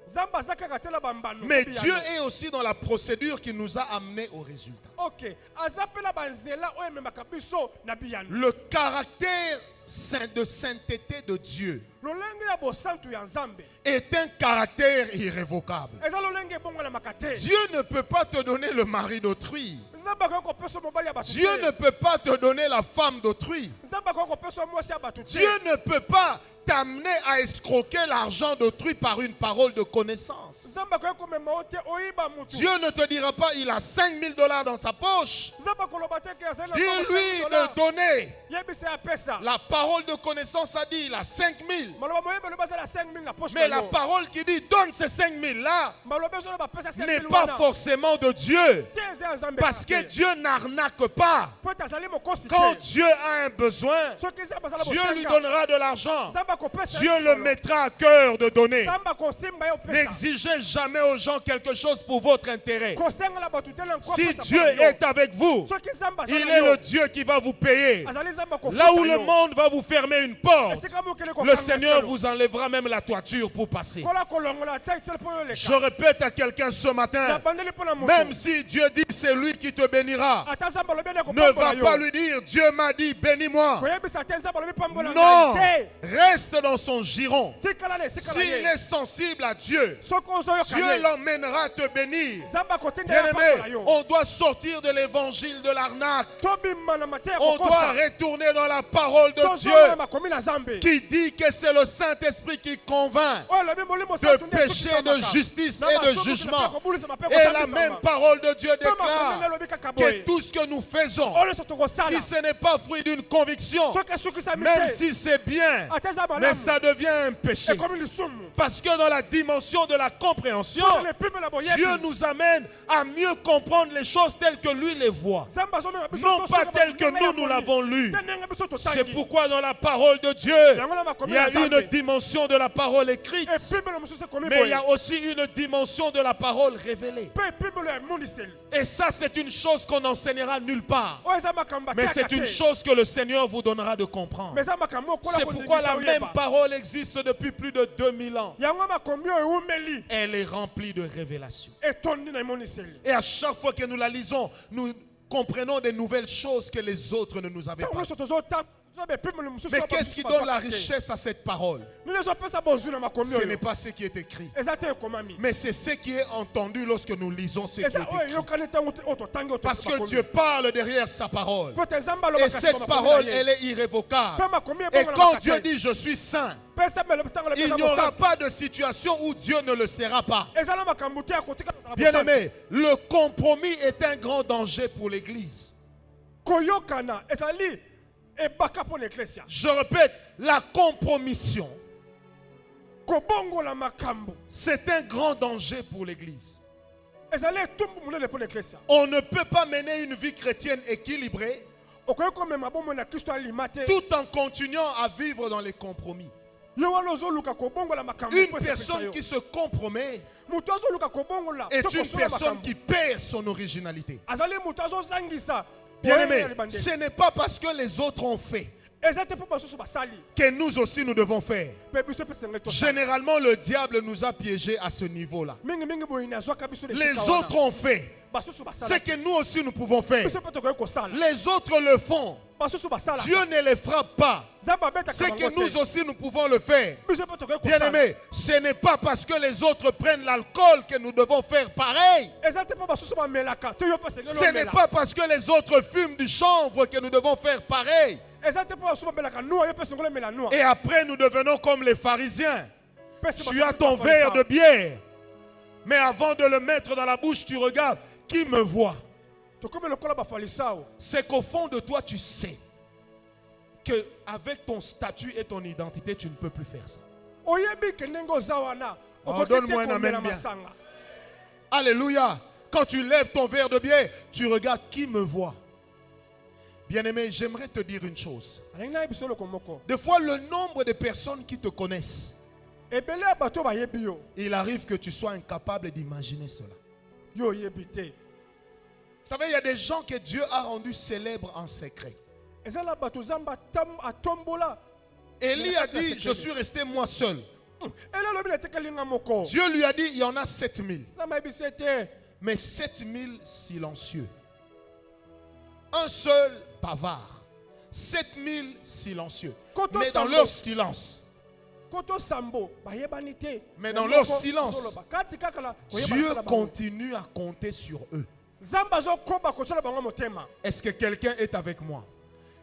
nzambe aza kaka te na bambano mais kobi Dieu yango. est aussi dans la procédure qui nous a amenés au résultat. ok aza mpe na banzela oyo ememaka biso na biyano Le caractère de sainteté de Dieu lolenge ya bosantu ya nzambe est un caractère irrévocable. eza lolenge ebongwanamaka te. Dieu ne peut pas te donner le mari d'autrui. nzambe akoki kopesa mobali ya bato Dieu te. ne peut pas te donner la femme d'autrui. nzambe akoki kopesa mwasi ya bato te. Dieu ne peut pas t'amener à escroquer l'argent d'autrui par une parole de connaissance. nzambe akoki komema yo te oyiba mutu. Dieu ne te dira pas il a 5 000 $ dans sa poche. nzambe akoloba te ke azali na Dis-lui $5,000. de donner. yebisa ya pesa. La parole de connaissance a dit il a 5 000. maloba moyebi olobi azali na 5,000 na poche Mais na la yo. parole qui dit donne ces 5 000 là maloba ezo bapesa 5,000 n'est pas wana. forcément de Dieu. te eza ya nzambe Parce que kaka te. Dieu n'arnaque pas. po ete azali mokosi Quand te. Dieu a un besoin, soki nzambe azala Dieu lui bosenga, donnera de l'argent. nzambe akopesa Dieu ye le solo. mettra à cœur de donner. nzambe akosimba ye opesa. N'exigez jamais aux gens quelque chose pour votre intérêt. kosengela bato te na nkwa Si apesa Dieu mpo na yo. est avec vous, soki nzambe azali il na est yo, le Dieu qui va vous payer. azali nzambe akofuta Là où le yo. monde va vous fermer une porte, esika mokili le kokanga Seigneur felo. vous enlèvera même la toiture pour passer. kola kolongola tai tel mpo yo leka. Je répète à quelqu'un ce matin, yabandeli mpo na moto. même si Dieu dit c'est lui qui te bénira, ata nzambe alobi ene ne va kopambola pas yo. lui dire Dieu m'a dit bénis-moi. koyebisa te nzambe alobi pambola Non, ngai te. reste dans son giron. tikala na esika na S'il ye. est sensible à Dieu, soki ozoyoka Dieu ye, l'emmènera te bénir. nzambe akotinda ye Bien-aimé, apambola yo. on doit sortir de l'évangile de l'arnaque. tobima na mateya On doit kokosa. retourner dans la parole de Dieu tozoyola makomi na nzambe. qui dit que c'est le Saint-Esprit qui convainc oyo alobi molimo de santu nde péché, de esokisamaka. justice Na et de masumu jugement. mpe kobulisama mpe Et la kosambisama. même parole de Dieu Mpe makomi nde déclare alobi kaka que boye. tout ce que nous faisons, oyo nyonso tokosala. si ce n'est pas fruit d'une conviction, soki esukisami même te, si c'est bien, ata eza mais malamu, ça devient un péché. ekomi lisumu. Parce que dans la dimension de la compréhension, Mpona lepimi na boyebi. Dieu nous amène à mieux comprendre les choses telles que lui les voit. Nzambe azomema biso Non tosoka pas tel que ndenge ya nous moni. l'avons lu. Te ndenge biso totangi. C'est pourquoi dans la parole de Dieu, Yango na makomi il y a na Nzambe. une dimension de la parole écrite, Epimelo mosusu ekomi mais il y boye. a aussi une dimension de la parole révélée. Mpe epimelo ya emoniseli. Et ça, c'est une chose qu'on n'enseignera nulle part. oyo eza makambo Mais batiaka c'est une te. chose que le Seigneur vous donnera de comprendre. Mais eza makambo okola C'est pourquoi la kodingisa même oyeba. parole existe depuis plus de 2000 ans. yango makomi oyo ewumeli Elle est remplie de révélations. etondi na emoniseli. Et à chaque fois que nous la lisons, nous comprenons des nouvelles choses que les autres ne nous avaient ntango pas. nyonso tozotanga tozoba epimelo mosusu Mais oyo qu'est-ce qui bamosusu donne la bazwaka te. richesse à cette parole? nini ezopesa bozwi na makomi Ce n'est oyo pas ce qui est écrit, eza te ekomami. mais c'est ce qui est entendu lorsque nous lisons ce qui est eza oyo écrit. eyokani ntango oyo totangi oyo Parce que makomi. Dieu parle derrière sa parole. po te nzambe Et alobaka sima cette makomi parole, na ye. elle est irrévocable. Mpe makomi Et ebongwana quand makate. Dieu dit je suis saint, Mpe nzambe alobi ntango alobi il eza n'y aura mosantu. pas de situation où Dieu ne le sera pas. eza na makambo te ya kotika kozala Bien mosantu. aimé, le compromis est un grand danger pour l'Église. koyokana ezali ebaka mpo na eklesia. Je répète, la compromission, kobongola makambo c'est un grand danger pour l'Église. ezali etumbu monene mpo na eklesia. On ne peut pas mener une vie chrétienne équilibrée okoki komema bomoi na kristo alima te. tout en continuant à vivre dans les compromis. yo wana ozoluka kobongola makambo Une mpo esepelisa personne yo. qui se compromet moto azoluka kobongola est to une kosola personne makambo. qui perd son originalité. azali moto azozangisa Bien boyeli ya aimé, libandeli. ce n'est pas parce que les autres ont fait eza te mpo basusu basali que nous aussi nous devons faire. mpe biso mpe senge tosala. Généralement, le diable nous a piégés à ce niveau-là. mingimingi boyini azwaka biso na Les esika wana. autres ont fait basusu ce basala que nous aussi nous pouvons faire. biso mpe tokoki kosala. Les autres le font. basusu basala Dieu ne les frappe pas. nzambe abetaka C'est que bango nous te. aussi nous pouvons le faire. biso mpe tokoki Bien kosala. aimé, ce n'est pas parce que les autres prennent l'alcool que nous devons faire pareil. eza te mpo basusu bamelaka to yo mpe sengeli Ce n'est omela. pas parce que les autres fument du chanvre que nous devons faire pareil. eza te mpo basusu bamelaka noa yo mpe sengeli omela noa. Et après, nous devenons comme les pharisiens. Mpe se Tu bato as ton bafa verre ça. de bière. Mais avant de le mettre dans la bouche, tu regardes qui me voit. tokomi lokola bafalisao. C'est qu'au fond de toi, tu sais qu'avec ton statut et ton identité, tu ne peux plus faire ça. oyebi ke ndenge oza wana Oh, okoki te donne-moi un amen komela bien. masanga. Alléluia. Quand tu lèves ton verre de bière, tu regardes qui me voit. Bien-aimé, j'aimerais te dire une chose. alingi nayebi biso eloko moko. Des fois, le nombre de personnes qui te connaissent, ebele ya bato oyo bayebi yo il arrive que tu sois incapable d'imaginer cela. yo oyebi te. Vous savez, il y a des gens que Dieu a rendus célèbres en secret. eza na bato nzambe atombola. Élie a dit, je suis resté moi seul. ele alobi natikali nga moko. Dieu lui a dit, il y en a 7000. nzambe ayebisi ete Mais 7000 silencieux. Un seul bavard. 7000 silencieux. Koto Mais dans sambo. leur silence, Koto sambo bayebani te. Mais dans leur Moko silence, zoloba. Kati kaka la, koyeba Dieu kala bango. continue à compter sur eux. Zamba zo koba kotsala bango motema. Est-ce que quelqu'un est avec moi?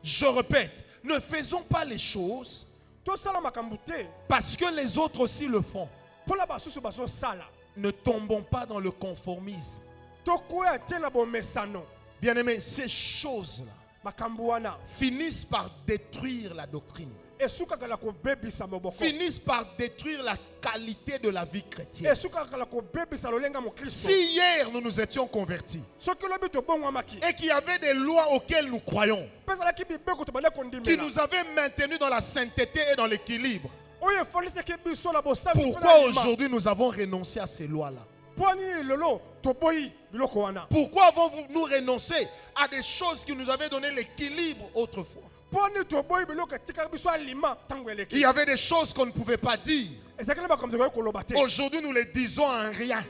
Je répète, ne faisons pas les choses Tosala makambo te. parce que les autres aussi le font. Pola basusu bazo sala. Ne tombons pas dans le conformisme. Tokoya te na bomesano. Bien-aimés, ces choses-là Makambo wana. finissent par détruire la doctrine, Esuka kala ko bebisa moboko. finissent par détruire la qualité de la vie chrétienne. Esuka kala ko bebisa lolenga mo Kristo. Si hier nous nous étions convertis Soki lobi to bongo maki. et qu'il y avait des lois auxquelles nous croyons, Pesa ki bibeko to bale qui kondimela. nous avaient maintenus dans la sainteté et dans l'équilibre, Oye folise ke biso la bosabi. pourquoi aujourd'hui nous avons renoncé à ces lois-là? Poni lolo to boyi biloko wana. Pourquoi avons-nous renoncé à des choses qui nous avaient donné l'équilibre autrefois? Poni to boyi biloko tika biso alima tango Il eleki. y avait des choses qu'on ne pouvait pas dire. Ezakela ba comme ko loba te. Aujourd'hui, nous les disons en rien.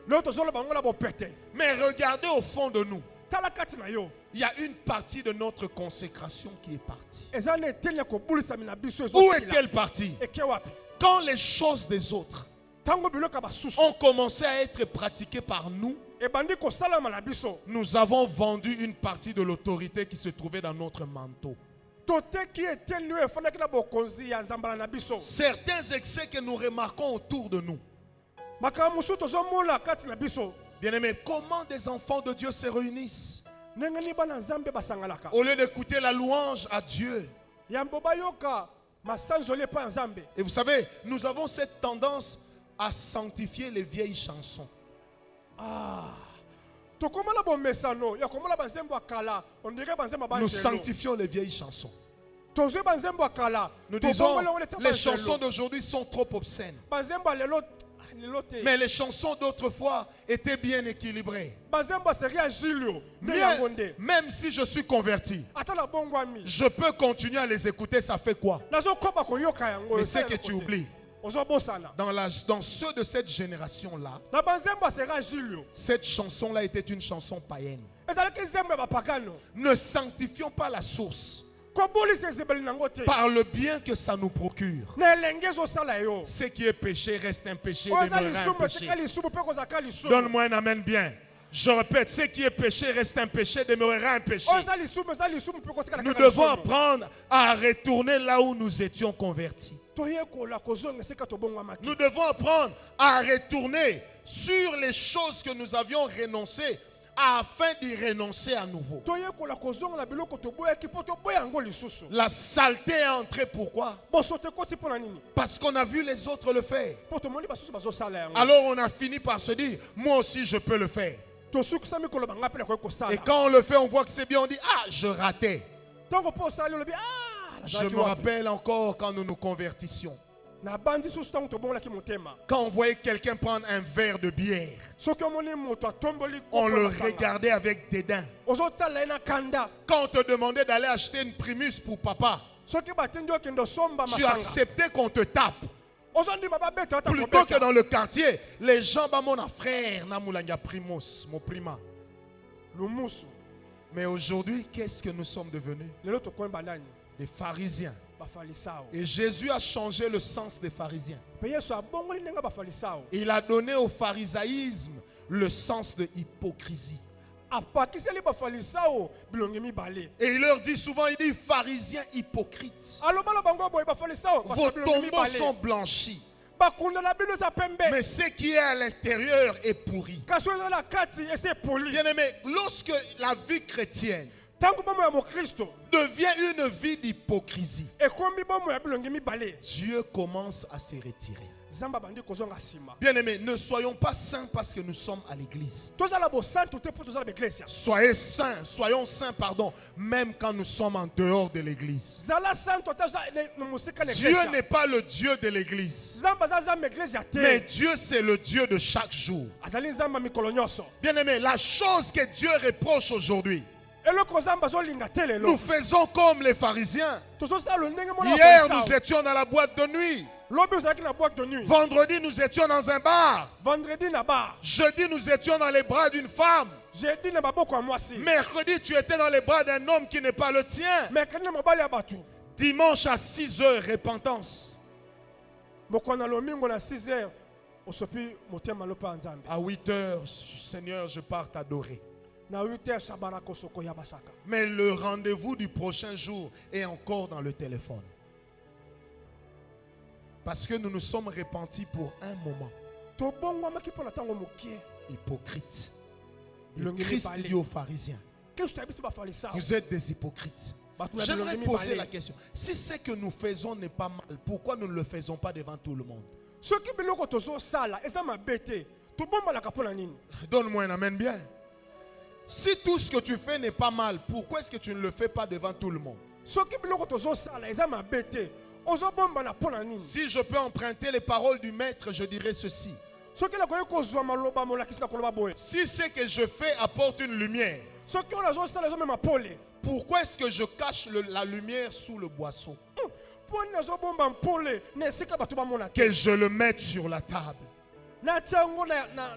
Lo to zolo bango la bo pete. Mais regardez au fond de nous. Tala kati na yo. Il y a une partie de notre consécration qui est partie. Ezane tenya ko bulisa mina biso ezo. Où est-elle partie? Eke wapi. Quand les choses des autres Tango biloko ba susu. ont commencé à être pratiquées par nous, E bandi ko salama na biso. nous avons vendu une partie de l'autorité qui se trouvait dans notre manteau. Tote ki etenu e fana kina bokonzi ya nzambala na biso. Certains excès que nous remarquons autour de nous. Makambo musu to zo mola kati na biso. Bien-aimés, comment des enfants de Dieu se réunissent? Nengani bana nzambe basangalaka. Au lieu d'écouter la louange à Dieu. Yambo bayoka masanjole pa nzambe. Et vous savez, nous avons cette tendance à sanctifier les vieilles chansons. Tokomala bomesano ya komala banzembo akala. On dirait banzembo ba Nous sanctifions les vieilles chansons. Tozo banzembo akala. Nous disons, les chansons d'aujourd'hui sont trop obscènes. Banzembo lelo lelo te. Mais les chansons d'autrefois étaient bien équilibrées. Banzembo seria Julio. Même si je suis converti, Ata la bongwami. je peux continuer à les écouter, ça fait quoi? Nazo kopa ko yoka yango. Mais c'est que tu oublies. Ozo bosana. Dans ceux de cette génération-là, Na banzembo seria Julio. cette chanson-là était une chanson païenne. Ezala ki zembo ba pakano. Ne sanctifions pas la source Ko boli se zebeli nango te. par le bien que ça nous procure. Na elenge zo sala yo. Ce qui est péché reste un péché, Oza demeurera un lisumu péché. tika lisumu pe ko zaka lisumu. Donne-moi un amen bien. Je répète, ce qui est péché reste un péché, demeurera un péché. Oza lisumu pe ko zaka. Nous devons apprendre à retourner là où nous étions convertis. Toye ko la ko zonga se ka to bongwamaki. Nous devons apprendre à retourner sur les choses que nous avions renoncées afin d'y renoncer à nouveau. Toye ko la ko zonga na biloko to boya ki poto boya ngo lisusu. La saleté est entrée, pourquoi? Bosote ko ti pona nini? Parce qu'on a vu les autres le faire. Poto moni basusu bazo sala yango. Alors on a fini par se dire, moi aussi je peux le faire. To suku sami ko lo banga pe ko sala. Et quand on le fait, on voit que c'est bien, on dit, ah, je ratais. Tango po sala lo bi Je me rappelle encore quand nous nous convertissions. Na bandi susu tango to bonga ki motema. Quand on voyait quelqu'un prendre un verre de bière, Soki omoni moto atomboli ko. on le regardait avec dédain. Ozo tala na kanda. Quand on te demandait d'aller acheter une primus pour papa, Soki batendi okendo somba tu masanga. acceptais qu'on te tape. Ozo ndima ba beto ata ko Plutôt que beta. dans le quartier, les gens, bah, mon frère, namulanga primus, mon prima. Lumusu. Mais aujourd'hui, qu'est-ce que nous sommes devenus? Lelo to ko bandani. Des pharisiens. Bafalisao. Et Jésus a changé le sens des pharisiens. Pe Yesu abongoli nenga bafalisao. Il a donné au pharisaïsme le sens de hypocrisie. Apakiseli bafalisao bilongi mibale. Et il leur dit souvent, il dit, pharisiens hypocrites. Alo bala bango boy bafalisao. Vos tombeaux sont blanchis. Bakunda na bino za pembe. Mais ce qui est à l'intérieur est pourri. Kaso na kati ese poli. Bien aimé, lorsque la vie chrétienne Tango bomo ya mo Kristo. devient une vie d'hypocrisie, Ekomi bomo ya bilongi mibale. Dieu commence à se retirer. Zamba bandi kozonga sima. Bien aimé, ne soyons pas saints parce que nous sommes à l'église. Tozala bo santo te po tozala beklezia. Soyons saints, pardon, même quand nous sommes en dehors de l'église. Zala santo taza no musika ne Dieu n'est pas le Dieu de l'église, Zamba zaza meklezia mais te. Dieu c'est le Dieu de chaque jour. Azali zamba mikolo nyonso. Bien aimé, la chose que Dieu reproche aujourd'hui, Eloko zamba zo linga te nous lelo. faisons comme les pharisiens. Tozo sala ndenge mona. Hier, nous étions dans la boîte de nuit. Lobi ozaki na boîte de nuit. Vendredi, nous étions dans un bar. Vendredi na bar. Jeudi, nous étions dans les bras d'une femme. J'ai dit na baboko ya mwasi. Mercredi, tu étais dans les bras d'un homme qui n'est pas le tien. Mercredi na mobali ya bato. Dimanche à 6 heures, repentance. Mokona lomingo na 6 heures. Osopi motema lopa nzambe. À 8 heures, Seigneur, je pars t'adorer. Na 8 heures shabara kosoko ya basaka. Mais le rendez-vous du prochain jour est encore dans le téléphone. Parce que nous nous sommes repentis pour un moment. Tobongo maki pona tango mokie. Hypocrite. Le Le Christ Ngeli dit aux pharisiens, Qu'est-ce que tu as dit ba falisa? vous êtes des hypocrites. J'aimerais poser la question. Si ce que nous faisons n'est pas mal, pourquoi nous ne le faisons pas devant tout le monde? Ce qui biloko tozo sala, eza mabete. Tobomba la kapona nini? Donne-moi un amen bien. Si tout ce que tu fais n'est pas mal, pourquoi est-ce que tu ne le fais pas devant tout le monde? Ce qui biloko tozo sala, eza mabete. Ozo bomba na pona nini? Si je peux emprunter les paroles du maître, je dirais ceci. Ce qui la koye kozwa maloba molakisi na koloba boye. Si ce que je fais apporte une lumière, Ce qui on a zo sala zo mema pole. pourquoi est-ce que je cache la lumière sous le boisseau? Poni na zo bomba pole, na esika bato ba mona te. Que je le mette sur la table Na tiango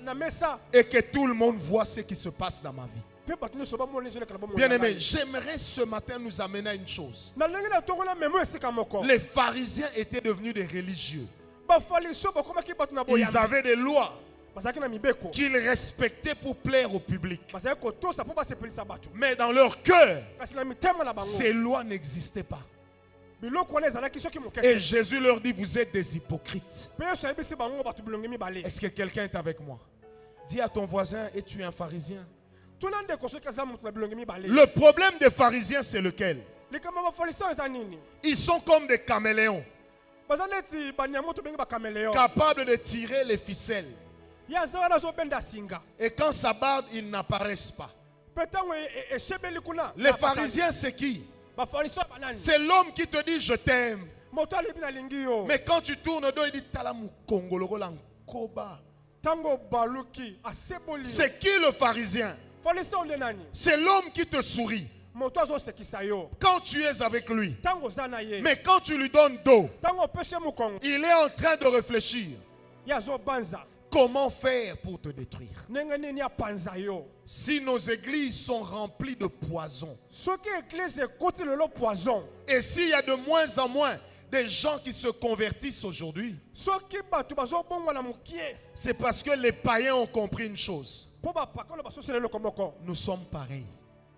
na mesa. et que tout le monde voit ce qui se passe dans ma vie. Pe bato ne so ba mona zo le kala ba mona. Bien-aimé, j'aimerais ce matin nous amener à une chose. Na lengi na tongo na memo esika moko. Les pharisiens étaient devenus des religieux. Ba faliso ba koma ki bato na boya. Ils avaient des lois Bazaki na mibeko. qu'ils respectaient pour plaire au public. Bazaki ko to sa po ba sepelisa bato. Mais dans leur cœur, Kasi na mitema na bango. ces lois n'existaient pas. Biloko wana ezalaki soki Et mokeke. Jésus leur dit, vous êtes des hypocrites. Pe so yebisi bango bato bilongi mibale. Est-ce que quelqu'un est avec moi? Dis à ton voisin, es-tu un pharisien? Tuna ndeko soki aza mutu na bilongi mibale. Le problème des pharisiens, c'est lequel? Likama ba faliso eza nini? Ils sont comme des caméléons, Baza neti banyamo to bengi ba caméléon. capables de tirer les ficelles. Ya za wana zo benda singa. Et quand ça barde, ils n'apparaissent pas. Petango shebeli kuna. Les pharisiens, c'est qui? Ba faliso banani. C'est l'homme qui te dit, je t'aime. Moto ali bina lingi yo. Mais quand tu tournes le dos, il dit, Talamu Kongoloko Lankoba. Tango baluki aseboli. C'est qui le pharisien? Faliso onde nani? C'est l'homme qui te sourit Moto azo sekisa yo. quand tu es avec lui. Tango zana ye. Mais quand tu lui donnes dos, Tango peshe mukongo. il est en train de réfléchir. Ya zo banza. Comment faire pour te détruire? Nenge nini ya panza yo. Si nos églises sont remplies de poison, Soki église ekoti lelo poison. et s'il y a de moins en moins des gens qui se convertissent aujourd'hui, Soki bato bazo bongo na mukie. c'est parce que les païens ont compris une chose. Po ba pakolo baso sele loko moko. Nous sommes pareils.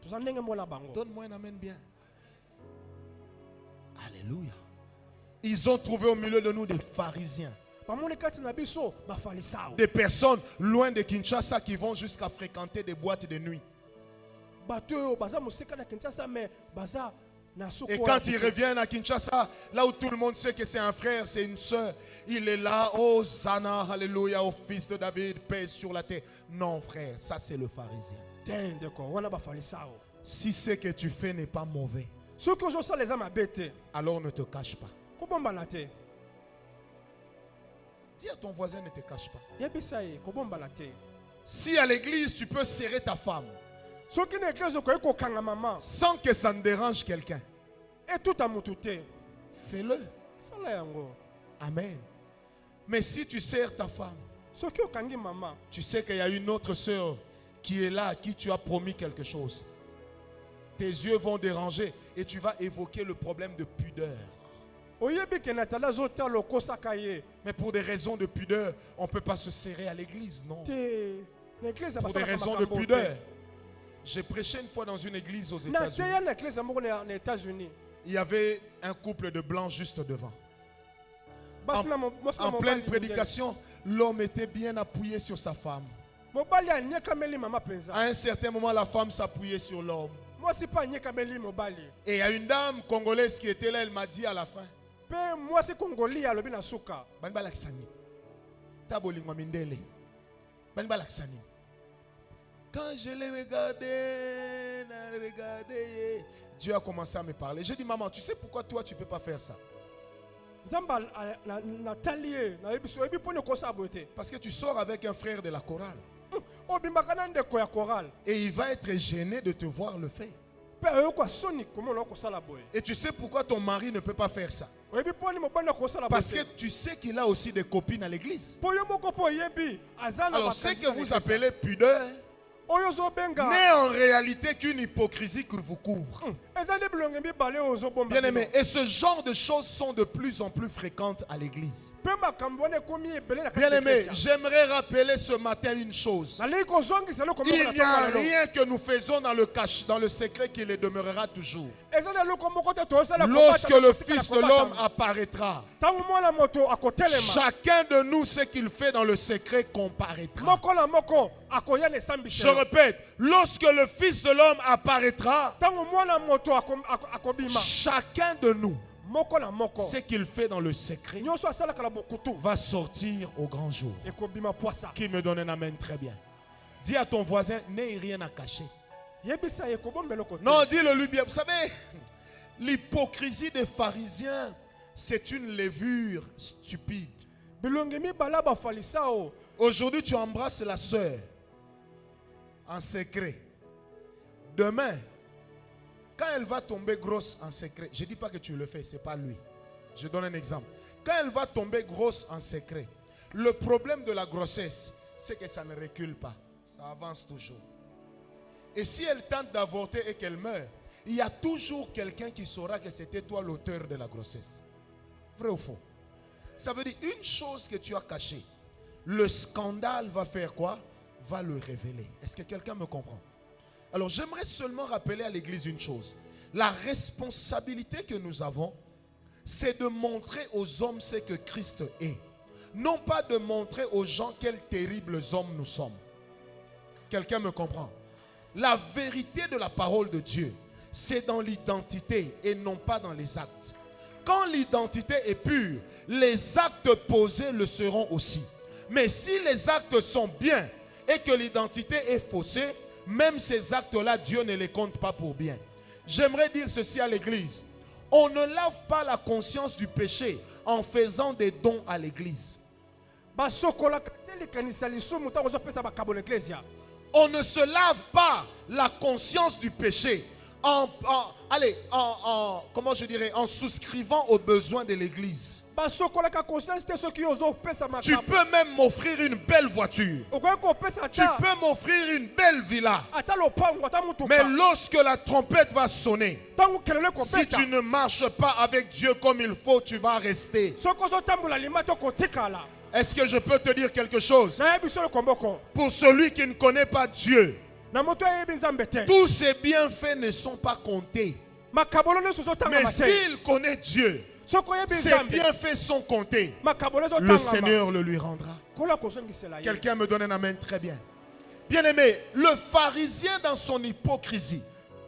Toza ndenge mona bango. Donne-moi un amen bien. Alléluia. Ils ont trouvé au milieu de nous des pharisiens. Bamoni kati na biso ba falisao. Des personnes loin de Kinshasa qui vont jusqu'à fréquenter des boîtes de nuit. Bato yo baza moseka na Kinshasa mais baza na soko. Et quand ils reviennent à Kinshasa, là où tout le monde sait que c'est un frère, c'est une soeur, il est là, oh Zana, alléluia, au fils de David, paix sur la terre. Non frère, ça c'est le pharisien. Tende ko wana ba falisao. Si ce que tu fais n'est pas mauvais, Soki ozo sala eza mabete. alors ne te cache pas. Ko bomba na te. Dis à ton voisin, ne te cache pas. Yebisa ye ko bomba na te. Si à l'église tu peux serrer ta femme Soki na église ko eko kanga mama. sans que ça ne dérange quelqu'un, Et tout a mutu te. fais-le. Sala yango. Amen. Mais si tu serres ta femme, Soki okangi mama. tu sais qu'il y a une autre sœur qui est là, à qui tu as promis quelque chose. Tes yeux vont déranger et tu vas évoquer le problème de pudeur. Oyebi ke na tala zo ta lokosaka ye. Mais pour des raisons de pudeur, on ne peut pas se serrer à l'église, non. Te na église Pour des raisons de pudeur. J'ai prêché une fois dans une église aux Na te États-Unis. ya na église moko na États-Unis. Il y avait un couple de blancs juste devant. Basi na mo En pleine prédication, l'homme était bien appuyé sur sa femme. Mobali anyekameli mama penza. À un certain moment, la femme s'appuyait sur l'homme. Moi c'est pas anyekameli mobali. Et il y a une dame congolaise qui était là, elle m'a dit à la fin, Pe moi c'est Congolais alobi na suka. Bani balaksani. Tabolingwa mindele. Bani balaksani. Quand je l'ai regardé, Dieu a commencé à me parler. J'ai dit, maman, tu sais pourquoi toi tu ne peux pas faire ça? Zamba na talie na ebiso ebi pone ko sa bote. Parce que tu sors avec un frère de la chorale. Obimbaka na ndeko ya chorale. Et il va être gêné de te voir le faire. Pe ko soni komo na ko sala boye. Et tu sais pourquoi ton mari ne peut pas faire ça? Oyebi pone mo bana ko sala boye. Parce que tu sais qu'il a aussi des copines à l'église. Po yo moko po yebi azana. Alors ce que vous appelez pudeur, oyo ozobenga n'est en réalité qu'une hypocrisie qui vous couvre. eza nde bilongi mibale oyo ozobomba Bien aimé, et ce genre de choses sont de plus en plus fréquentes à l'église. mpe makambo wana ekomi ebele na Bien kati ya aimé, eklezia. j'aimerais rappeler ce matin une chose. nalingi kozongisa eloko moko Il na n'y a ntongo na lelo. rien que nous faisons dans le secret qui le demeurera toujours. eza na eloko moko te tozosala Lorsque kobatana, le kotikala Fils de l'homme kobatana. apparaîtra, ntango mwana moto akotelema chacun de nous, ce qu'il fait dans le secret comparaîtra. moko na moko akoya na Je esambiselo répète, lorsque le Fils de l'homme apparaîtra, ntango mwana moto akobima chacun de nous, moko na moko ce qu'il fait dans le secret nyonso asalaka na bokutu va sortir au grand jour. ekobima poisa Qui me donne un amen très bien. Dis à ton voisin, n'aie rien à cacher. yebisa ye kobomba eloko te. Non, dis-le lui bien. Vous savez, l'hypocrisie des pharisiens, c'est une levure stupide. bilongi mibale bafalisao Aujourd'hui, tu embrasses la sœur en secret. Demain, quand elle va tomber grosse en secret, je ne dis pas que tu le fais, ce n'est pas lui. Je donne un exemple. Quand elle va tomber grosse en secret, le problème de la grossesse, c'est que ça ne recule pas. Ça avance toujours. Et si elle tente d'avorter et qu'elle meurt, il y a toujours quelqu'un qui saura que c'était toi l'auteur de la grossesse. Vrai ou faux? Ça veut dire une chose que tu as cachée. Le scandale va faire quoi? Va le révéler. Est-ce que quelqu'un me comprend? Alors j'aimerais seulement rappeler à l'église une chose. La responsabilité que nous avons, c'est de montrer aux hommes ce que Christ est. Non pas de montrer aux gens quels terribles hommes nous sommes. Quelqu'un me comprend? La vérité de la parole de Dieu, c'est dans l'identité et non pas dans les actes. Quand l'identité est pure, les actes posés le seront aussi. Mais si les actes sont bien et que l'identité est faussée, même ces actes-là, Dieu ne les compte pas pour bien. J'aimerais dire ceci à l'église. On ne lave pas la conscience du péché en faisant des dons à l'église. basokolaka te likanisa lisumu ntango ozopesa bakabo na eklesia On ne se lave pas la conscience du péché comment je dirais, en souscrivant aux besoins de l'église. basokolaka conscience te soki ozopesa Tu makambo peux même m'offrir une belle voiture. okoki kopesa Tu ata peux m'offrir une belle villa. ata lopango ata Mais mutuka lorsque la trompette va sonner, ntango kelelo si ekobeta tu ne marches pas avec Dieu comme il faut, tu vas rester. soki ozotambola lima te okotikala Est-ce que je peux te dire quelque chose? nayebi so lokomboko Pour celui qui ne connaît pas Dieu, na moto ayebi nzambe te tous ses bienfaits ne sont pas comptés. makabolo nyonso Mais ozotangama te s'il connaît Dieu, soki oyebi ses nzambe bienfaits sont comptés. makabolo Le ezotangama Seigneur le lui rendra. kola kozongisela ye Quelqu'un me donne un amen très bien. Bien aimé, le pharisien dans son hypocrisie.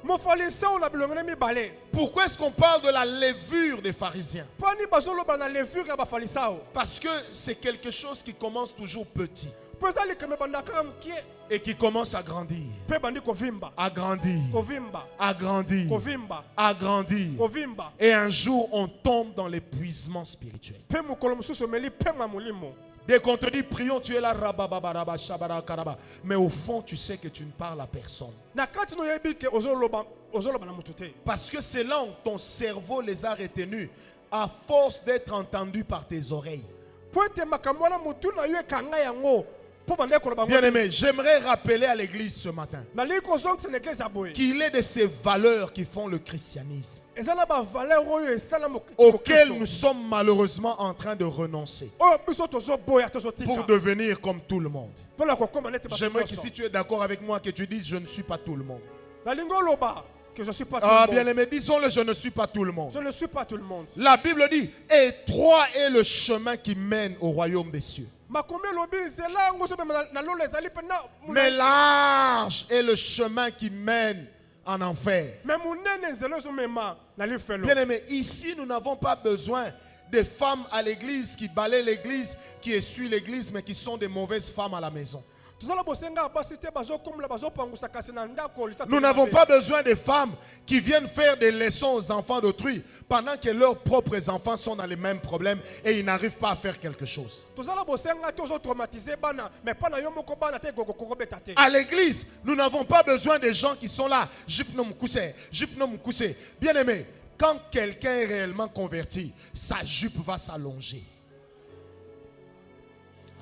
mofariseo na bilongo ne mibale Pourquoi est-ce qu'on parle de la levure des pharisiens? mponi bazoloba na levure ya bafarisao Parce que c'est quelque chose qui commence toujours petit mpo eza likeme ebandaka mokie et qui commence à grandir, mpe ebandi kovimba à grandir, kovimba à grandir, kovimba à grandir. kovimba Et un jour, on tombe dans l'épuisement spirituel. mpe mokolo mosusu omeli pema molimo Dès qu'on te dit prions, tu es là, rabababaraba, shabara, karaba. Mais au fond, tu sais que tu ne parles à personne. na kati no oyebi ke ozoloba na motu te Parce que c'est là où ton cerveau les a retenus à force d'être entendu par tes oreilles. mpo ete makambo wana motu na yo ekanga yango mpo banda koloba Bien aimé, j'aimerais rappeler à l'église ce matin nalingi kozongisa na eglise ya boye qu'il est de ces valeurs qui font le christianisme, eza na bavaleur oyo esala auxquelles nous sommes malheureusement en train de renoncer oyo biso tozoboya pour tozotika devenir comme tout le monde. mpona kokoma neti bato J'aimerais que nyonso. si tu es d'accord avec moi, que tu dises je ne suis pas tout le monde. nalingi oloba que je suis pas tout Ah, le bien monde aimé, disons-le, je ne suis pas tout le monde. je ne suis pas tout le monde La Bible dit, étroit est le chemin qui mène au royaume des cieux. makomi elobi nzela yango ozomema na lolo ezali mpe Mais large est le chemin qui mène en enfer. me monene nzela ezomema na lifelo Bien aimé, ici nous n'avons pas besoin des femmes à l'église qui balaient l'église, qui essuient l'église, mais qui sont des mauvaises femmes à la maison. tozala bosenga basi te bazokombola bazopangusa kasi na ndako lita Nous n'avons pas besoin des femmes qui viennent faire des leçons aux enfants d'autrui pendant que leurs propres enfants sont dans les mêmes problèmes et ils n'arrivent pas à faire quelque chose. tozala bosenga te ozotraumatize bana me mpa na yo moko bana te kokobeta te À l'église, nous n'avons pas besoin des gens qui sont là. Jipnom kousé. Bien aimé, quand quelqu'un est réellement converti, sa jupe va s'allonger.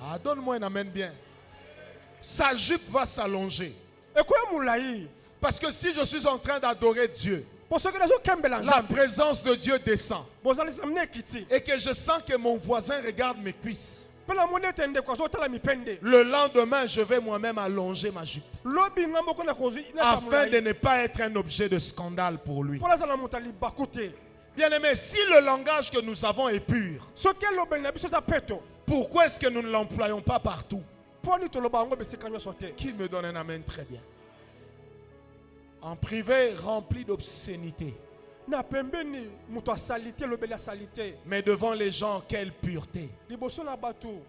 Ah, donne-moi un amen bien. Sa jupe va s'allonger. ekoya mulayi Parce que si je suis en train d'adorer Dieu, posokela azokembela la nzambe présence de Dieu descend. bozalisa mine ekiti Et que je sens que mon voisin regarde mes cuisses. mpe namoni ete ndeko azotala mipende Le lendemain, je vais moi-même allonger ma jupe. lobi nga moko nakozwi Afin de ne pas être un objet de scandale pour lui. mpo nazala moto alibaku te Bien-aimé, si le langage que nous avons est pur, soki elobeli na biso eza peto pourquoi est-ce que nous ne l'employons pas partout? mpo ni toloba yango bisika nyonso te Qui me donne un amen très bien? En privé, rempli d'obscénité. na pembeni moto asali te elobeli asali te Mais devant les gens, quelle pureté. liboso na bato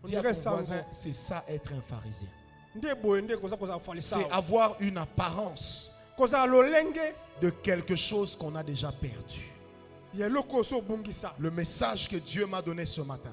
Dis à ondire ton sango voisin, c'est ça être un pharisien. nde boye nde koza kozala C'est farisayo avoir une apparence kozala lolenge de quelque chose qu'on a déjà perdu. ya eloko oyo so obungisa Le message que Dieu m'a donné ce matin,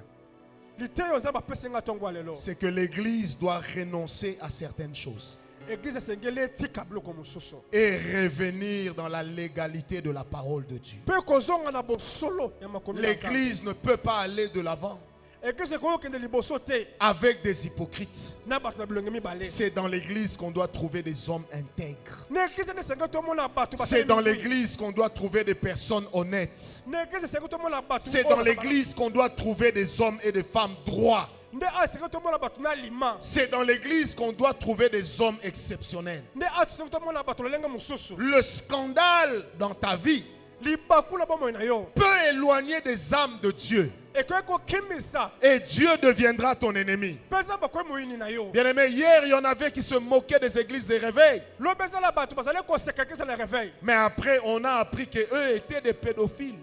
liteyo oza bapesi nga ntongo ya lelo c'est que l'Église doit renoncer à certaines choses eglize esengeli etika biloko mosusu et revenir dans la légalité de la parole de Dieu. mpe kozonga na bosolo ya makomi na Nzambe. L'Église ne peut pas aller de l'avant eglize ekokokende liboso te avec des hypocrites. na bato na bilongi mibale C'est dans l'Église qu'on doit trouver des hommes intègres. na eglize nde esengeli tomona bato C'est dans l'Église qu'on doit trouver des personnes honnêtes. na eglize esengeli tomona bato C'est dans l'Église qu'on doit trouver des hommes et des femmes droits. nde awa esengeli tomona bato na lima C'est dans l'Église qu'on doit trouver des hommes exceptionnels. nde awa tosengeli tomona bato lolenge mosusu Le scandale dans ta vie libaku na bomoi na yo peut éloigner des âmes de Dieu. ekoki kokimisa Et Dieu deviendra ton ennemi. mpe eza bakoyi moyini na yo Bien-aimé, hier, il y en avait qui se moquaient des églises de réveil. lobi ezala bato bazali koseka eglize na réveil Mais après, on a appris qu'eux étaient des pédophiles.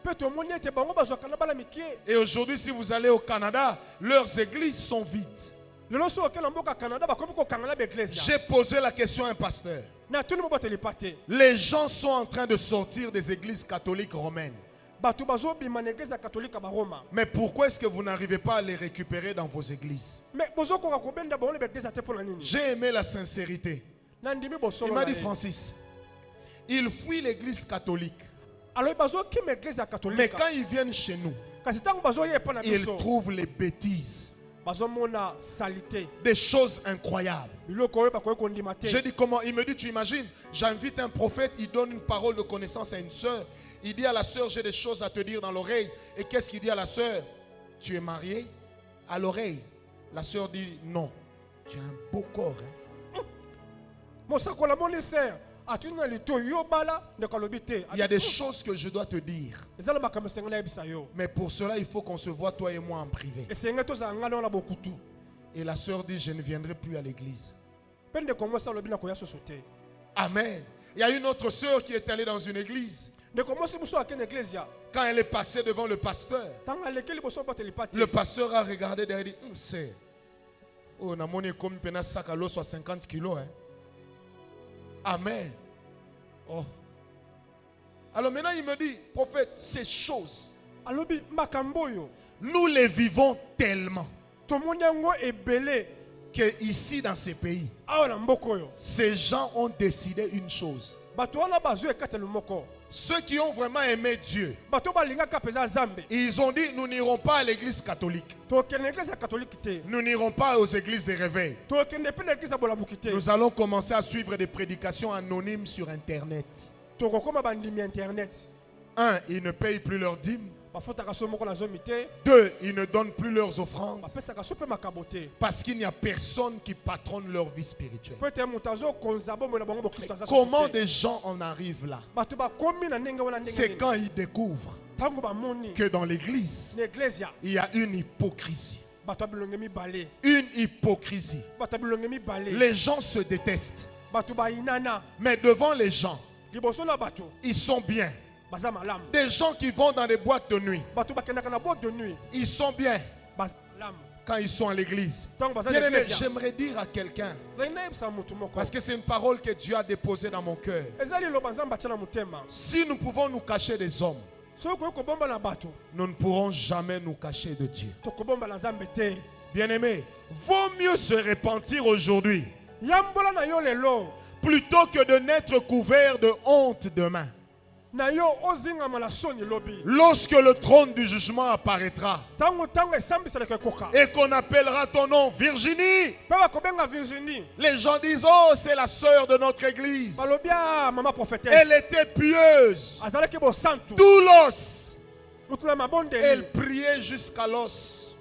mpe tomoni ete bango bazwaka na bana mikie Et aujourd'hui, si vous allez au Canada, leurs églises sont vides. lelo so okela mboka ya canada bakomi kokanga na baeglise J'ai posé la question à un pasteur. natuni moboteli pa te Les gens sont en train de sortir des églises catholiques romaines. bato bazobima na eglize ya katolika baroma Mais pourquoi est-ce que vous n'arrivez pas à les récupérer dans vos églises? me bozokoka kobenda bango na baeglize te mpo na nini J'ai aimé la sincérité. nandimi Il bosolo m'a na dit, ye. Francis, ils fuient l'église catholique. alobi bazokima eglize ya Mais katolika quand ils viennent chez nous, kasi ntango bazoya epa na ils biso trouvent les bêtises, bazomona salite des choses incroyables. biloko oyo bakoki kondima te J'ai dit comment? Il me dit, tu imagines, j'invite un prophète, il donne une parole de connaissance à une sœur. Il dit à la sœur, j'ai des choses à te dire dans l'oreille. Et qu'est-ce qu'il dit à la sœur? Tu es marié? À l'oreille. La sœur dit, non. Tu as un beau corps. Hein? mosakola moni ser atuni na lito yo bala ndeko alobi te Il y a des choses que je dois te dire. ezala makambo esengeli nayebisa yo Mais pour cela, il faut qu'on se voit, toi et moi, en privé. esengeli tozala ngai na bokutu Et la sœur dit, je ne viendrai plus à l'église. mpe ndeko mosi alobi na koya susu te Amen. Il y a une autre sœur qui est allée dans une église. ndeko mosi mosu akende eglezia Quand elle est passée devant le pasteur, ntango aleki liboso oboteli pa te le pasteur a regardé derrière et dit, c'est. Oh, na moni comme pena sac à l'eau soit 50 kilos. Hein. Amen. Oh. Alors maintenant, il me dit, prophète, ces choses, alobi makambo oyo nous les vivons tellement tomoni yango ebele que ici, dans ces pays, awa na mboka oyo ces gens ont décidé une chose. bato wana bazwi ekatelo moko Ceux qui ont vraiment aimé Dieu, bato balingaka mpenza nzambe ils ont dit, nous n'irons pas à l'église catholique. tokende na eglize ya katoliki te Nous n'irons pas aux églises de réveil. tokende mpe na eglize ya bolamuki te Nous allons commencer à suivre des prédications anonymes sur Internet. tokokoma bandimi ya internet Un, ils ne payent plus leurs dîmes. bafutaka so moko na zomi te Deux, ils ne donnent plus leurs offrandes bapesaka so mpe makabo te parce qu'il n'y a personne qui patronne leur vie spirituelle. po ete moto azokonza bomoi na bango bokristo aza Comment susu te des gens en arrivent là? bato bakomi na ndenge wana C'est ndenge quand ils découvrent ntango bamoni que dans l'église, na eglezia il y a une hypocrisie. bato ya bilonge mibale Une hypocrisie. bato ya bilonge mibale Les gens se détestent. bato bayinana Mais devant les gens, liboso na bato ils sont bien. baza malamu Des gens qui vont dans des boîtes de nuit, bato bakendaka na boîte de nuit ils sont bien baza malamu quand ils sont à l'église. ntango baza na Bien-aimé, eglezia j'aimerais dire à quelqu'un, zali nayebisa motu moko parce que c'est une parole que Dieu a déposée dans mon cœur. eza liloba nzambe atia na motema Si nous pouvons nous cacher des hommes, soki okoki kobomba na bato nous ne pourrons jamais nous cacher de Dieu. tokobomba na nzambe te Bien-aimé, vaut mieux se repentir aujourd'hui yambola na yo lelo plutôt que de n'être couvert de honte demain. na yo ozingama na soni lobi. Lorsque le trône du jugement apparaîtra Tango esambisaka ekoka. et qu'on appellera ton nom Virginie, Pe bakobenga Virginie. les gens disent, oh, c'est la sœur de notre église. Balobi ah mama prophétesse. Elle était pieuse, Azalaki bo santu. tout l'os. Mutu na mabondeli. Elle priait jusqu'à l'os.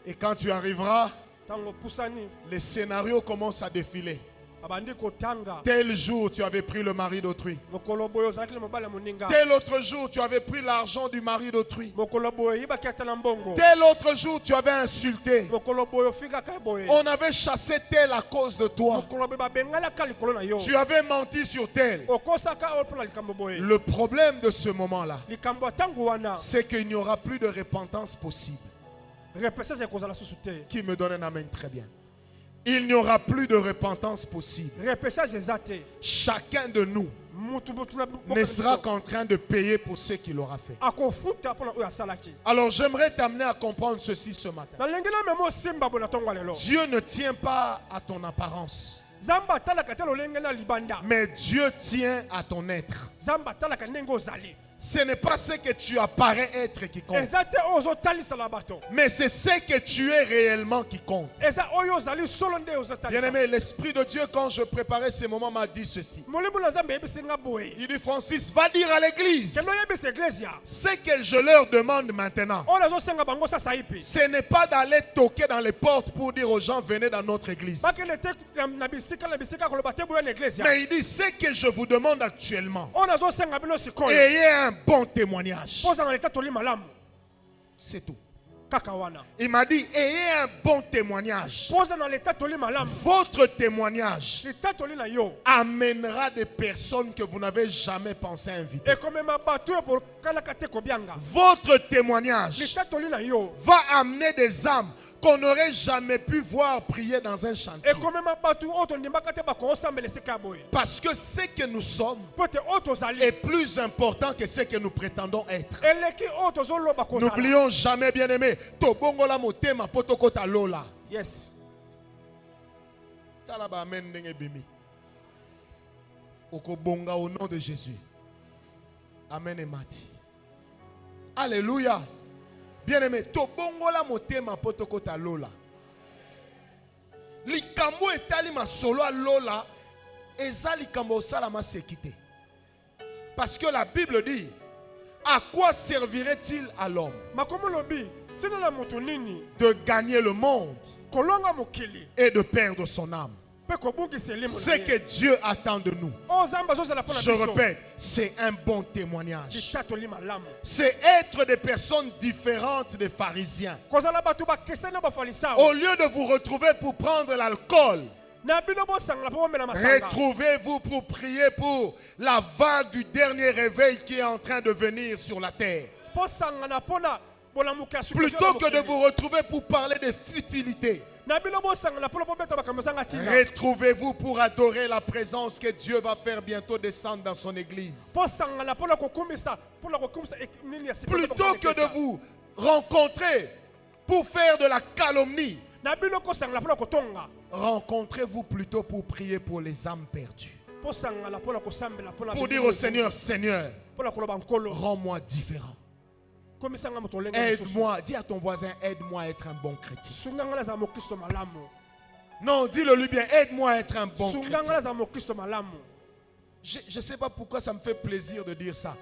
Et quand tu arriveras, Tango pusani. les scénarios commencent à défiler. Abandi kotanga. Tel jour, tu avais pris le mari d'autrui. Mokolo boyo ozalaki le mobala moninga. Tel autre jour, tu avais pris l'argent du mari d'autrui. Mokolo boyo yibaki atala mbongo. Tel autre jour, tu avais insulté. Mokolo boyo figa ka boye. On avait chassé tel à cause de toi. Mokolo be babengala ka likolo na yo. Tu avais menti sur tel. Okosaka opona likambo boye. Le problème de ce moment-là, Likambo tango wana. c'est qu'il n'y aura plus de repentance possible. Repessage ekozala susu te. Qui me donne un amen très bien. Il n'y aura plus de repentance possible. Repessage ezate. Chacun de nous Mutu mutu na ne sera qu'en train de payer pour ce qu'il aura fait. akofuta pona oyo asalaki. Alors j'aimerais t'amener à comprendre ceci ce matin. Na lengela memo simba bona tongo lelo. Dieu ne tient pas à ton apparence, Zamba talaka telo lengela libanda. mais Dieu tient à ton être. Zamba talaka ndenge ozali. Ce n'est pas ce que tu apparais être qui compte, Ezate ozo talisa la bato. mais c'est ce que tu es réellement qui compte. Eza oyo ozali solo nde ozo talisa. Bien-aimé, l'Esprit de Dieu, quand je préparais ces moments, m'a dit ceci. Molimo na Zamba yebisinga boye. Il dit, Francis, va dire à l'église, Kendo yebisa iglesia. ce que je leur demande maintenant, Ona zo senga bango sasa ipi. ce n'est pas d'aller toquer dans les portes pour dire aux gens, venez dans notre église. Bakele te na bisika koloba te boye na iglesia. Mais il dit, ce que je vous demande actuellement, Ona zo senga bino sikoyo. ayez un bon témoignage. Poza na leta toli malamu. C'est tout. Kaka wana. Il m'a dit, ayez un bon témoignage. Poza na leta toli malamu. Votre témoignage Leta toli na yo. amènera des personnes que vous n'avez jamais pensé inviter. Ekomema bato yo por kala kate kobianga. Votre témoignage Leta toli na yo. va amener des âmes qu'on n'aurait jamais pu voir prier dans un chantier. Ekomema bato oto ndimbaka te bako osambela sika boye. Parce que ce que nous sommes Pote oto zali. est plus important que ce que nous prétendons être. Eleki oto zoloba kozala. N'oublions jamais, bien-aimé, tobongola motema potokota lola. Yes. Talaba amen ndenge bimi. Okobonga au nom de Jésus. Amen et mati. Alléluia. Bien-aimé, tobongola motema potokota lola. Likambo etali masolo a lola, eza likambo salama sekite. Parce que la Bible dit, à quoi servirait-il à l'homme Makomo lobi. Sina la moto nini. de gagner le monde Kolonga mokili. et de perdre son âme? Pe kobuki selimo. Ce que Dieu attend de nous, Ozamba zo zala pona je biso. répète, c'est un bon témoignage. Leta toli malamu. C'est être des personnes différentes des pharisiens. Kozala bato ba kesena ba falisa. Au lieu de vous retrouver pour prendre l'alcool, Na bino bo sangala po mela masanga. retrouvez-vous pour prier pour la vague du dernier réveil qui est en train de venir sur la terre. Po sangana pona bolamuka suku. Plutôt que de vous retrouver pour parler de futilité, Na bino bo sangala pona po beta bakamazanga tina. retrouvez-vous pour adorer la présence que Dieu va faire bientôt descendre dans son église. Po sangala pona kokumisa nini ya sipa. Plutôt que de vous rencontrer pour faire de la calomnie, Na bino ko sangala pona kotonga. rencontrez-vous plutôt pour prier pour les âmes perdues. Po sangala pona kosambela pona. Pour dire au Seigneur, Seigneur, pona koloba nkolo. rends-moi différent. Komisanga moto lenga. Aide-moi, dis à ton voisin, aide-moi à être un bon chrétien. Sunganga za mo Kristo malamu. Non, dis-le lui bien, aide-moi à être un bon Sunganga chrétien. za mo Kristo malamu. Je ne sais pas pourquoi ça me fait plaisir de dire ça.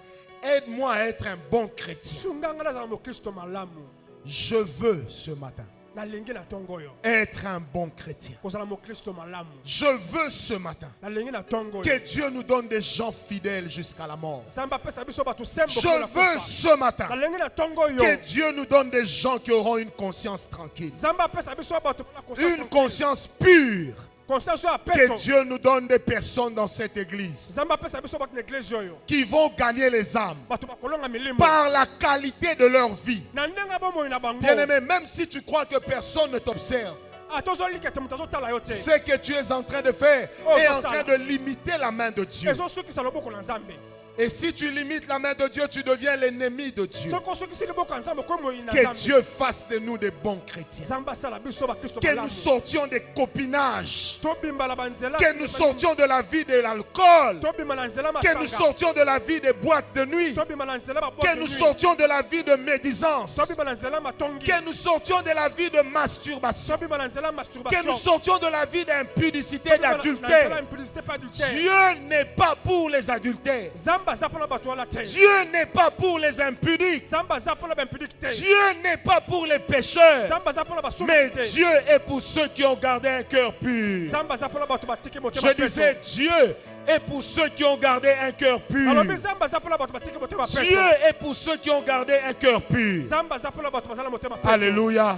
Aide-moi à être un bon chrétien. Sunganga za mo Kristo malamu. Je veux ce matin Na lengi na tongo yo. être un bon chrétien. Kozala mo Kristo malamu. Je veux ce matin Na lengi na tongo yo. que Dieu nous donne des gens fidèles jusqu'à la mort. Samba pesa biso bato sembo. Je veux ce matin Na lengi na tongo yo. que Dieu nous donne des gens qui auront une conscience tranquille, Samba pesa biso bato pona une conscience pure. conscience ya Que peto. Dieu nous donne des personnes dans cette église Samba pesa biso bato na église yo. qui vont gagner les âmes Bato bakolonga milimo. par la qualité de leur vie. Na ndenga bomo na bango. Bien-aimé, même si tu crois que personne ne t'observe, Atozolika te mutazo tala yo te. ce que tu es en train de faire Oh, est ça, en ça, train là. de limiter la main de Dieu. Ezo suki sa loboko na Nzambe. Et si tu limites la main de Dieu, tu deviens l'ennemi de Dieu. Soko osukisi liboko ya Nzambe okomi na Que Nzambe. Dieu fasse de nous des bons chrétiens. Nzambe asala biso bakristo Que nous malamu. sortions des copinages. Tobimba na banzela. Que nous sortions de la vie de l'alcool. Tobimba na nzela Que nous masanga. sortions de la vie des boîtes de nuit. Tobimba na nzela babote Que nous nuit. sortions de la vie de médisance. Tobimba na nzela matongi. Que nous sortions de la vie de masturbation. Tobimba na nzela Que masturbation. nous sortions de la vie d'impudicité, Tobimba na nzela d'adultère. impudicité pas adultère. Dieu n'est pas pour les adultères. Nzambe aza mpona bato wana te. Dieu n'est pas pour les impudiques. Nzambe aza mpona baimpudike te. Dieu n'est pas pour les pécheurs. Nzambe aza mpona Mais basungisi te. Dieu est pour ceux qui ont gardé un cœur pur. Nzambe aza mpona bato batiki motema Je peto. disais, Dieu est pour ceux qui ont gardé un cœur pur. alobi nzambe aza mpona bato batiki motema Dieu peto. est pour ceux qui ont gardé un cœur pur. Nzambe aza mpona bato bazala motema peto. Alléluia.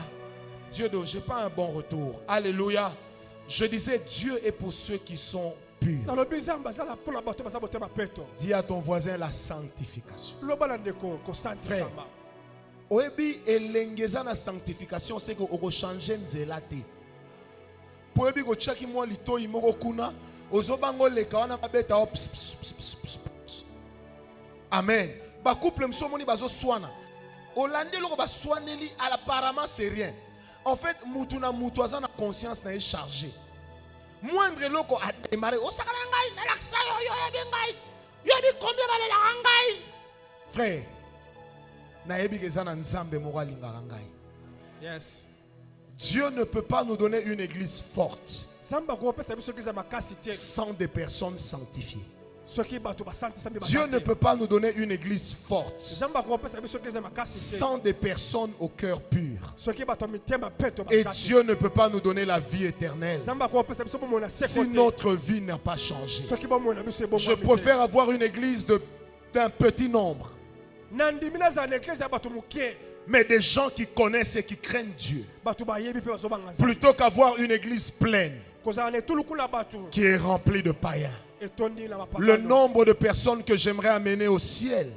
Dieu, je n'ai pas un bon retour. Alléluia. Je disais, Dieu est pour ceux qui sont purs. nalobi nzambe azala mpona bato baza motema peto. Dis à ton voisin la sanctification. loba na ndeko kosantisama. Oyebi elengeza na sanctification, c'est que oko changer nzela te. Po oyebi ko chaki mwa litoyi moko kuna, ozobango leka wana babeta o ps, ps, ps, ps, ps, ps. Amen. Ba couple msomoni bazo swana. Olande loko ba swaneli apparemment c'est rien. En fait, mutu na mutu aza na conscience na chargé. Moindre loko a démarré o sakala ngai na laksa yo yo yebi ngai. Yebi combien bale la ngai. Frère, nayebi ke zana nzambe moko alingaka ngai. Yes. Dieu ne peut pas nous donner une église forte Nzambe akopesa biso eglize makasi te. sans des personnes sanctifiées. Soki bato basantisami Dieu ne peut pas nous donner une église forte Nzambe akopesa biso eglize makasi te. sans des personnes au cœur pur. Soki bato mitema peto Et basati. Dieu ne peut pas nous donner la vie éternelle Nzambe akopesa biso bomo na si seko te. notre vie n'a pas changé. Soki bomo na biso ebomo. Je préfère avoir une église d'un petit nombre, nandimi nazala na eglize ya bato mokie. mais des gens qui connaissent et qui craignent Dieu, Bato bayebi pe bazobanga Nzambe. plutôt qu'avoir une église pleine Kozala na etuluku na bato qui est remplie de païens. etondi na mapakano. Le nombre de personnes que j'aimerais amener au ciel,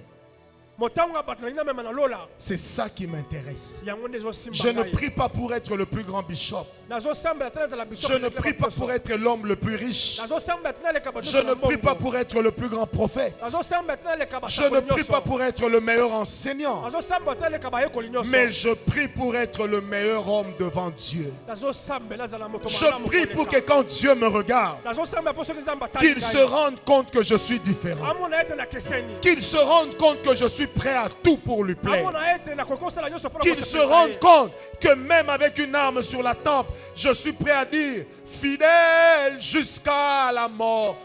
motango ya bato na nina mema na lola. c'est ça qui m'intéresse. Yango nde ezosimba Je ne ngai. prie pas pour être le plus grand bishop. Nazosambela te nazala bishop Je na ne eglize prie pas bato pour nyonso. être l'homme le plus riche. Nazosambela te naleka bato Je nyonso ne na prie pas mbongo. pour être le plus grand prophète. Nazosambela te naleka Je basakoli ne prie nyonso. pas pour être le meilleur enseignant. Nazosambela te naleka bayekoli nyonso. Mais je prie pour être le meilleur homme devant Dieu. Nazosambela nazala moto Je malamu prie pour que koleka. quand Dieu me regarde, Nazosambela mpo soki Nzambe atali qu'il ngai. se rende compte que je suis différent. Amona ete na keseni. Qu'il se rende compte que je suis prêt à tout pour lui plaire. Amona ete na kokosala nyonso mpona Qu'il se rende compte que même avec une arme sur la tempe, je suis prêt à dire fidèle jusqu'à la mort.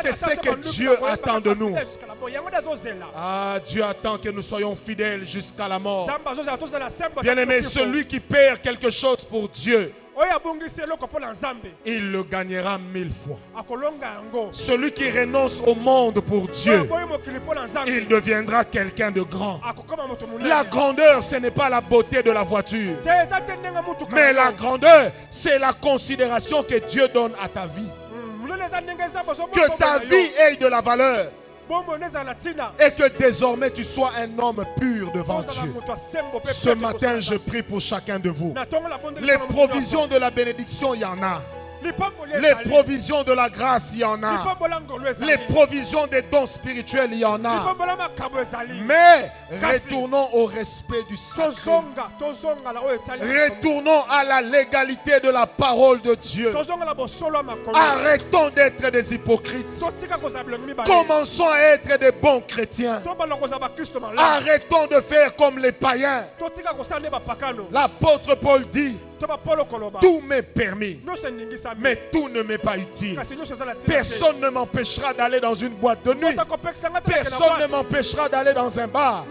C'est ce que Dieu attend de nous. Ah, Dieu attend que nous soyons fidèles jusqu'à la mort. Bien-aimé, celui qui perd quelque chose pour Dieu, il le gagnera 1000 fois. Celui qui renonce au monde pour Dieu, il deviendra quelqu'un de grand. La grandeur, ce n'est pas la beauté de la voiture, mais la grandeur, c'est la considération que Dieu donne à ta vie. Que ta vie ait de la valeur et que désormais tu sois un homme pur devant Dieu. Ce matin, je prie pour chacun de vous. Les provisions de la bénédiction, il y en a. Les provisions de la grâce, il y en a. Les provisions des dons spirituels, il y en a. Mais retournons au respect du sacré. Retournons à la légalité de la parole de Dieu. Arrêtons d'être des hypocrites. Commençons à être des bons chrétiens. Arrêtons de faire comme les païens. L'apôtre Paul dit, tout m'est permis, mais tout ne m'est pas utile. Personne ne m'empêchera d'aller dans une boîte de nuit. Personne ne m'empêchera d'aller dans un bar.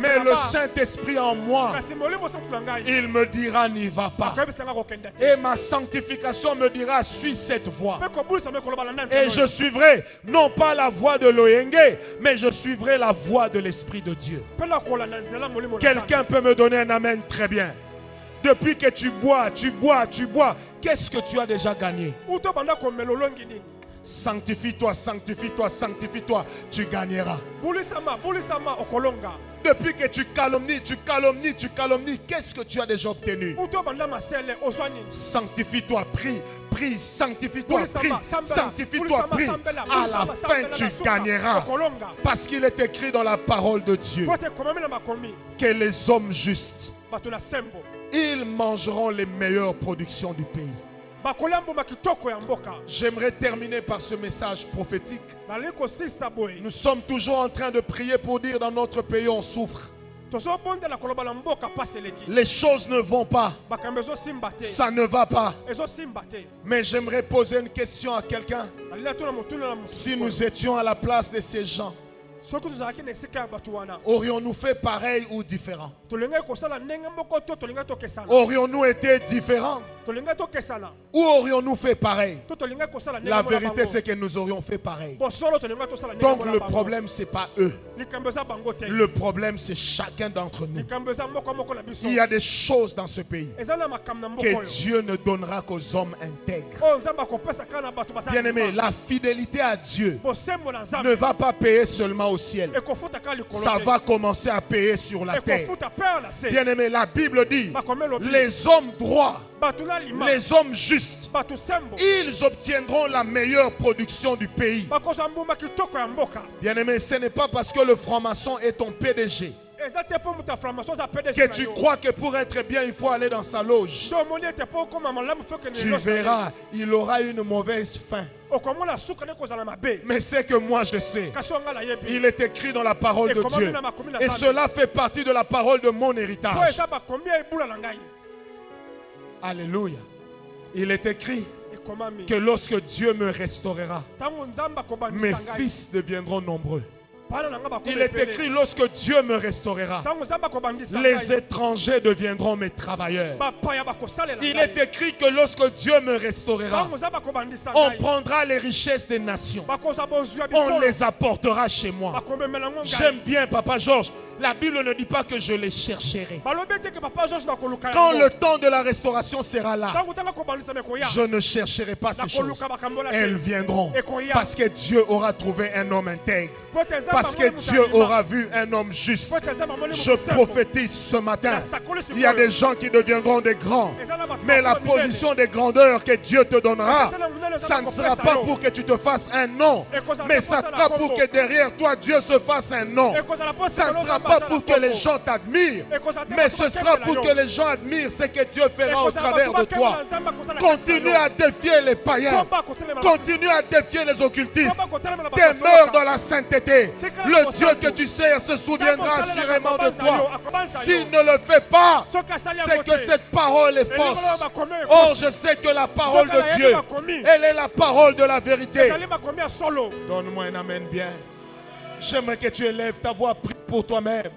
Mais le Saint-Esprit en moi, il me dira n'y va pas. Et ma sanctification me dira suis cette voie. Et je suivrai non pas la voie de l'Oyenge, mais je suivrai la voie de l'Esprit de Dieu. Quelqu'un peut me donner un amen très bien. Depuis que tu bois, qu'est-ce que tu as déjà gagné? Sanctifie-toi, sanctifie-toi, sanctifie-toi, tu gagneras. Depuis que tu calomnies, qu'est-ce que tu as déjà obtenu? Sanctifie-toi, prie, sanctifie-toi, prie, sanctifie-toi, prie. À la fin, tu gagneras. Parce qu'il est écrit dans la parole de Dieu que les hommes justes, ils mangeront les meilleures productions du pays. J'aimerais terminer par ce message prophétique. Nous sommes toujours en train de prier pour dire dans notre pays on souffre. Les choses ne vont pas. Ça ne va pas. Mais j'aimerais poser une question à quelqu'un. Si nous étions à la place de ces gens, aurions-nous fait pareil ou différent? Aurions-nous été différents? Ou aurions-nous fait pareil? La vérité, c'est que nous aurions fait pareil. Donc le problème, ce n'est pas eux. Le problème, c'est chacun d'entre nous. Il y a des choses dans ce pays que Dieu ne donnera qu'aux hommes intègres. Bien-aimé, la fidélité à Dieu ne va pas payer seulement au ciel. Ça va commencer à payer sur la terre. Bien-aimé, la Bible dit, les hommes droits, les hommes justes, ils obtiendront la meilleure production du pays. Bien-aimé, ce n'est pas parce que le franc-maçon est ton PDG que tu crois que pour être bien, il faut aller dans sa loge. Tu verras, il aura une mauvaise fin. Mais c'est que moi je sais, il est écrit dans la parole de Dieu. Et cela fait partie de la parole de mon héritage. Alléluia. Il est écrit que lorsque Dieu me restaurera, mes fils deviendront nombreux. Il est écrit lorsque Dieu me restaurera, les étrangers deviendront mes travailleurs. Il est écrit que lorsque Dieu me restaurera, on prendra les richesses des nations, on les apportera chez moi. J'aime bien Papa Georges. La Bible ne dit pas que je les chercherai. Quand le temps de la restauration sera là, je ne chercherai pas ces choses. Elles viendront. Parce que Dieu aura trouvé un homme intègre. Parce que Dieu aura vu un homme juste. Je prophétise ce matin. Il y a des gens qui deviendront des grands. Mais la position des grandeurs que Dieu te donnera, ça ne sera pas pour que tu te fasses un nom. Mais ça sera pour que derrière toi, Dieu se fasse un nom. Ça ne sera pas pour que les gens t'admirent, mais ce sera pour que les gens admirent ce que Dieu fera au travers de toi. Continue à défier les païens, continue à défier les occultistes, demeure dans la sainteté. Le Dieu que tu sers se souviendra assurément de toi. S'il ne le fait pas, c'est que cette parole est fausse. Or, je sais que la parole de Dieu, elle est la parole de la vérité. Donne-moi un amen bien. J'aimerais que tu élèves ta voix, prie pour toi-même.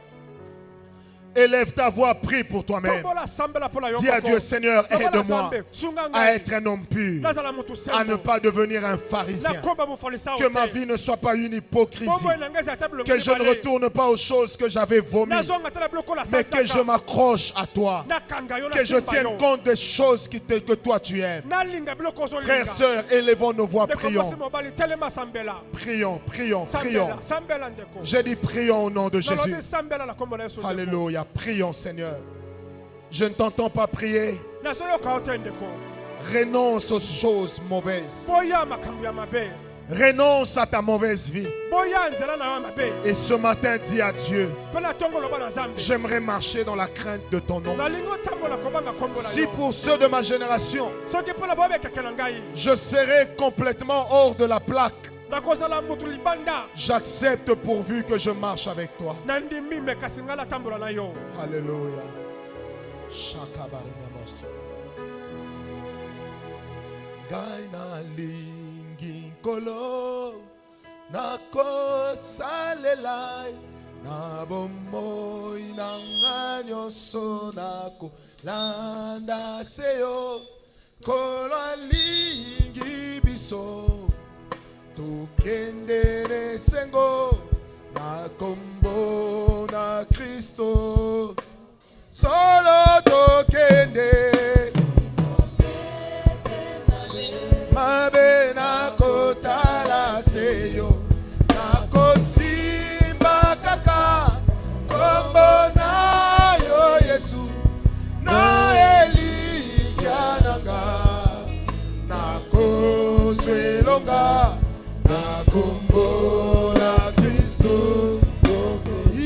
Élève ta voix, prie pour toi-même. Dis à Dieu, Seigneur, aide-moi à être un homme pur, à ne pas devenir un pharisien. Que ma vie ne soit pas une hypocrisie. Que je ne retourne pas aux choses que j'avais vomies, mais que je m'accroche à toi. Que je tienne compte des choses que toi tu aimes. Frères, sœurs, élevons nos voix, prions. Prions, prions, prions. J'ai dit prions au nom de Jésus. Alléluia. Prions, Seigneur. Je ne t'entends pas prier. Renonce aux choses mauvaises. Renonce à ta mauvaise vie. Et ce matin, dis à Dieu, j'aimerais marcher dans la crainte de ton nom. Si pour ceux de ma génération, je serai complètement hors de la plaque, j'accepte pourvu que je marche avec toi. Alléluia. Gaina lingi kolo nako salelai na bomoi na nyoso nako landa seyo kolo lingi biso tukendere sengo na kombo na Kristo solo tokende mabe na kotala seyo na kosimba kaka nakozwelonga na kombo na Kristo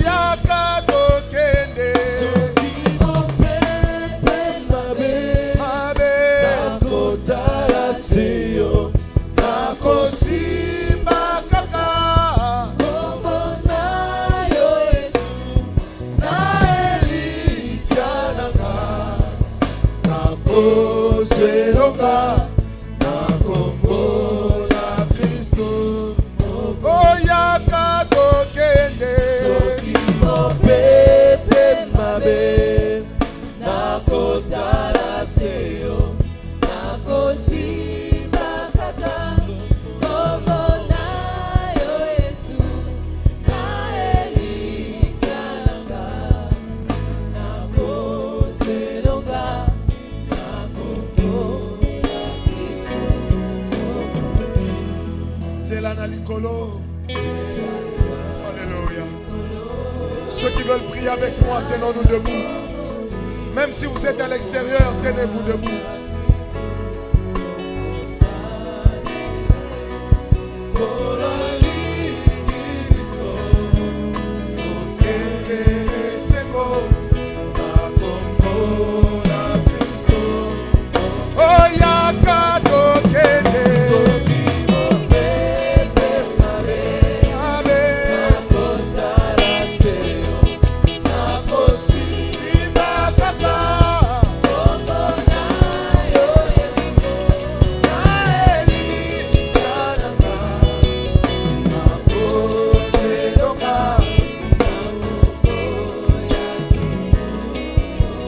yaka tokende soki mopepe mabe nakotala seyo nakosimba kaka kombo na yo Yesu na elikya nanga nakozwelonga na kombo na Kristo oyaka tokende soki mopepe mabe nakotala seyo nakosimba kaka kombo na yo Yesu na elikya nanga nakozwelonga na kombo ya Kristo. Zela na likolo. Alléluia. Ceux qui veulent prier avec moi, tenons-nous debout. Même si vous êtes à l'extérieur, tenez-vous debout.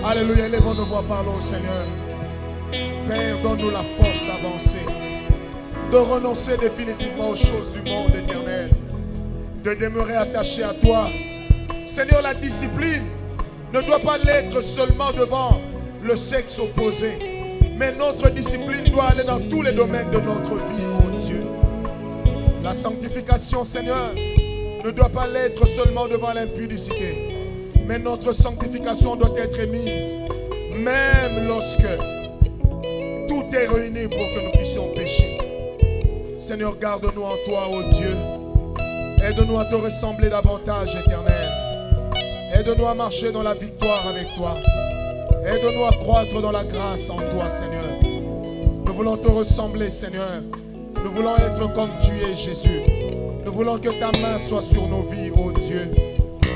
Alléluia, élevons nos voix, parlons au Seigneur. Père, donne-nous la force d'avancer, de renoncer définitivement aux choses du monde éternel, de demeurer attaché à toi. Seigneur, la discipline ne doit pas l'être seulement devant le sexe opposé, mais notre discipline doit aller dans tous les domaines de notre vie, oh Dieu. La sanctification, Seigneur, ne doit pas l'être seulement devant l'impudicité, mais notre sanctification doit être mise, même lorsque tout est réuni pour que nous puissions pécher. Seigneur, garde-nous en toi, ô Dieu. Aide-nous à te ressembler davantage, éternel. Aide-nous à marcher dans la victoire avec toi. Aide-nous à croître dans la grâce en toi, Seigneur. Nous voulons te ressembler, Seigneur. Nous voulons être comme tu es, Jésus. Nous voulons que ta main soit sur nos vies, ô Dieu.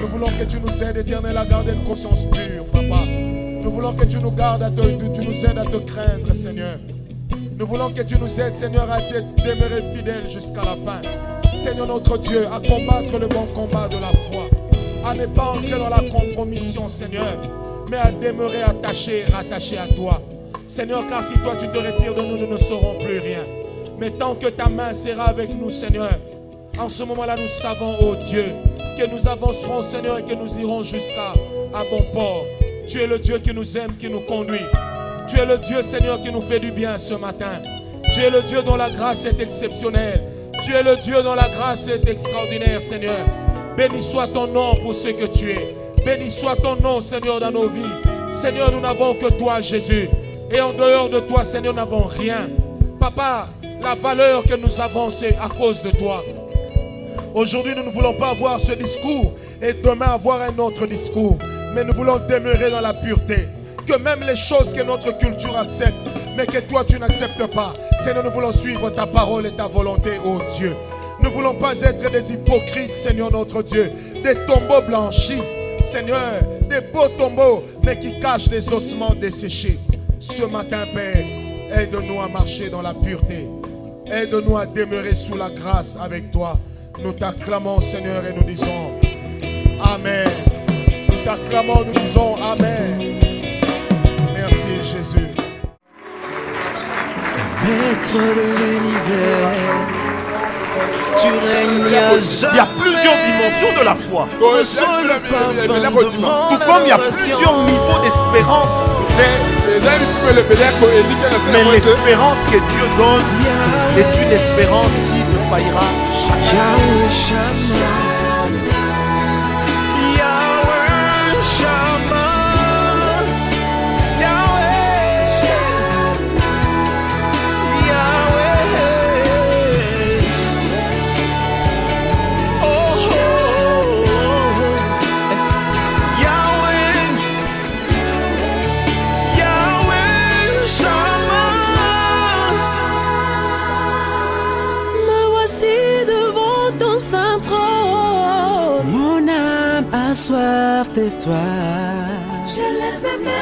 Nous voulons que tu nous aides, éternel, à garder une conscience pure, Papa. Nous voulons que tu nous gardes, tu nous aides à te craindre, Seigneur. Nous voulons que tu nous aides, Seigneur, à demeurer fidèle jusqu'à la fin. Seigneur notre Dieu, à combattre le bon combat de la foi. À ne pas entrer dans la compromission, Seigneur, mais à demeurer attaché, rattaché à toi. Seigneur, car si toi tu te retires de nous, nous ne saurons plus rien. Mais tant que ta main sera avec nous, Seigneur, en ce moment-là, nous savons, ô Dieu, que nous avancerons, Seigneur, et que nous irons jusqu'à bon port. Tu es le Dieu qui nous aime, qui nous conduit. Tu es le Dieu, Seigneur, qui nous fait du bien ce matin. Tu es le Dieu dont la grâce est exceptionnelle. Tu es le Dieu dont la grâce est extraordinaire, Seigneur. Béni soit ton nom pour ce que tu es. Béni soit ton nom, Seigneur, dans nos vies. Seigneur, nous n'avons que toi, Jésus. Et en dehors de toi, Seigneur, nous n'avons rien. Papa, la valeur que nous avons, c'est à cause de toi. Aujourd'hui, nous ne voulons pas avoir ce discours et demain avoir un autre discours. Mais nous voulons demeurer dans la pureté. Que même les choses que notre culture accepte, mais que toi tu n'acceptes pas. Seigneur, nous voulons suivre ta parole et ta volonté, ô Dieu. Nous ne voulons pas être des hypocrites, Seigneur notre Dieu. Des tombeaux blanchis, Seigneur. Des beaux tombeaux, mais qui cachent des ossements desséchés. Ce matin, Père, aide-nous à marcher dans la pureté. Aide-nous à demeurer sous la grâce avec toi. Nous t'acclamons, Seigneur, et nous disons Amen. Nous t'acclamons, nous disons Amen. Merci, Jésus. Maître de l'univers, tu règnes à jamais. Il y a plusieurs dimensions de la foi. Ressens le parfum de mon Tout comme il y a adoration. plusieurs niveaux d'espérance. Mais l'espérance que Dieu donne est une espérance qui ne faillira jamais. Yahweh Shammah. Yahweh Shammah. Yahweh. Yahweh. soif de toi. Je lève mes mains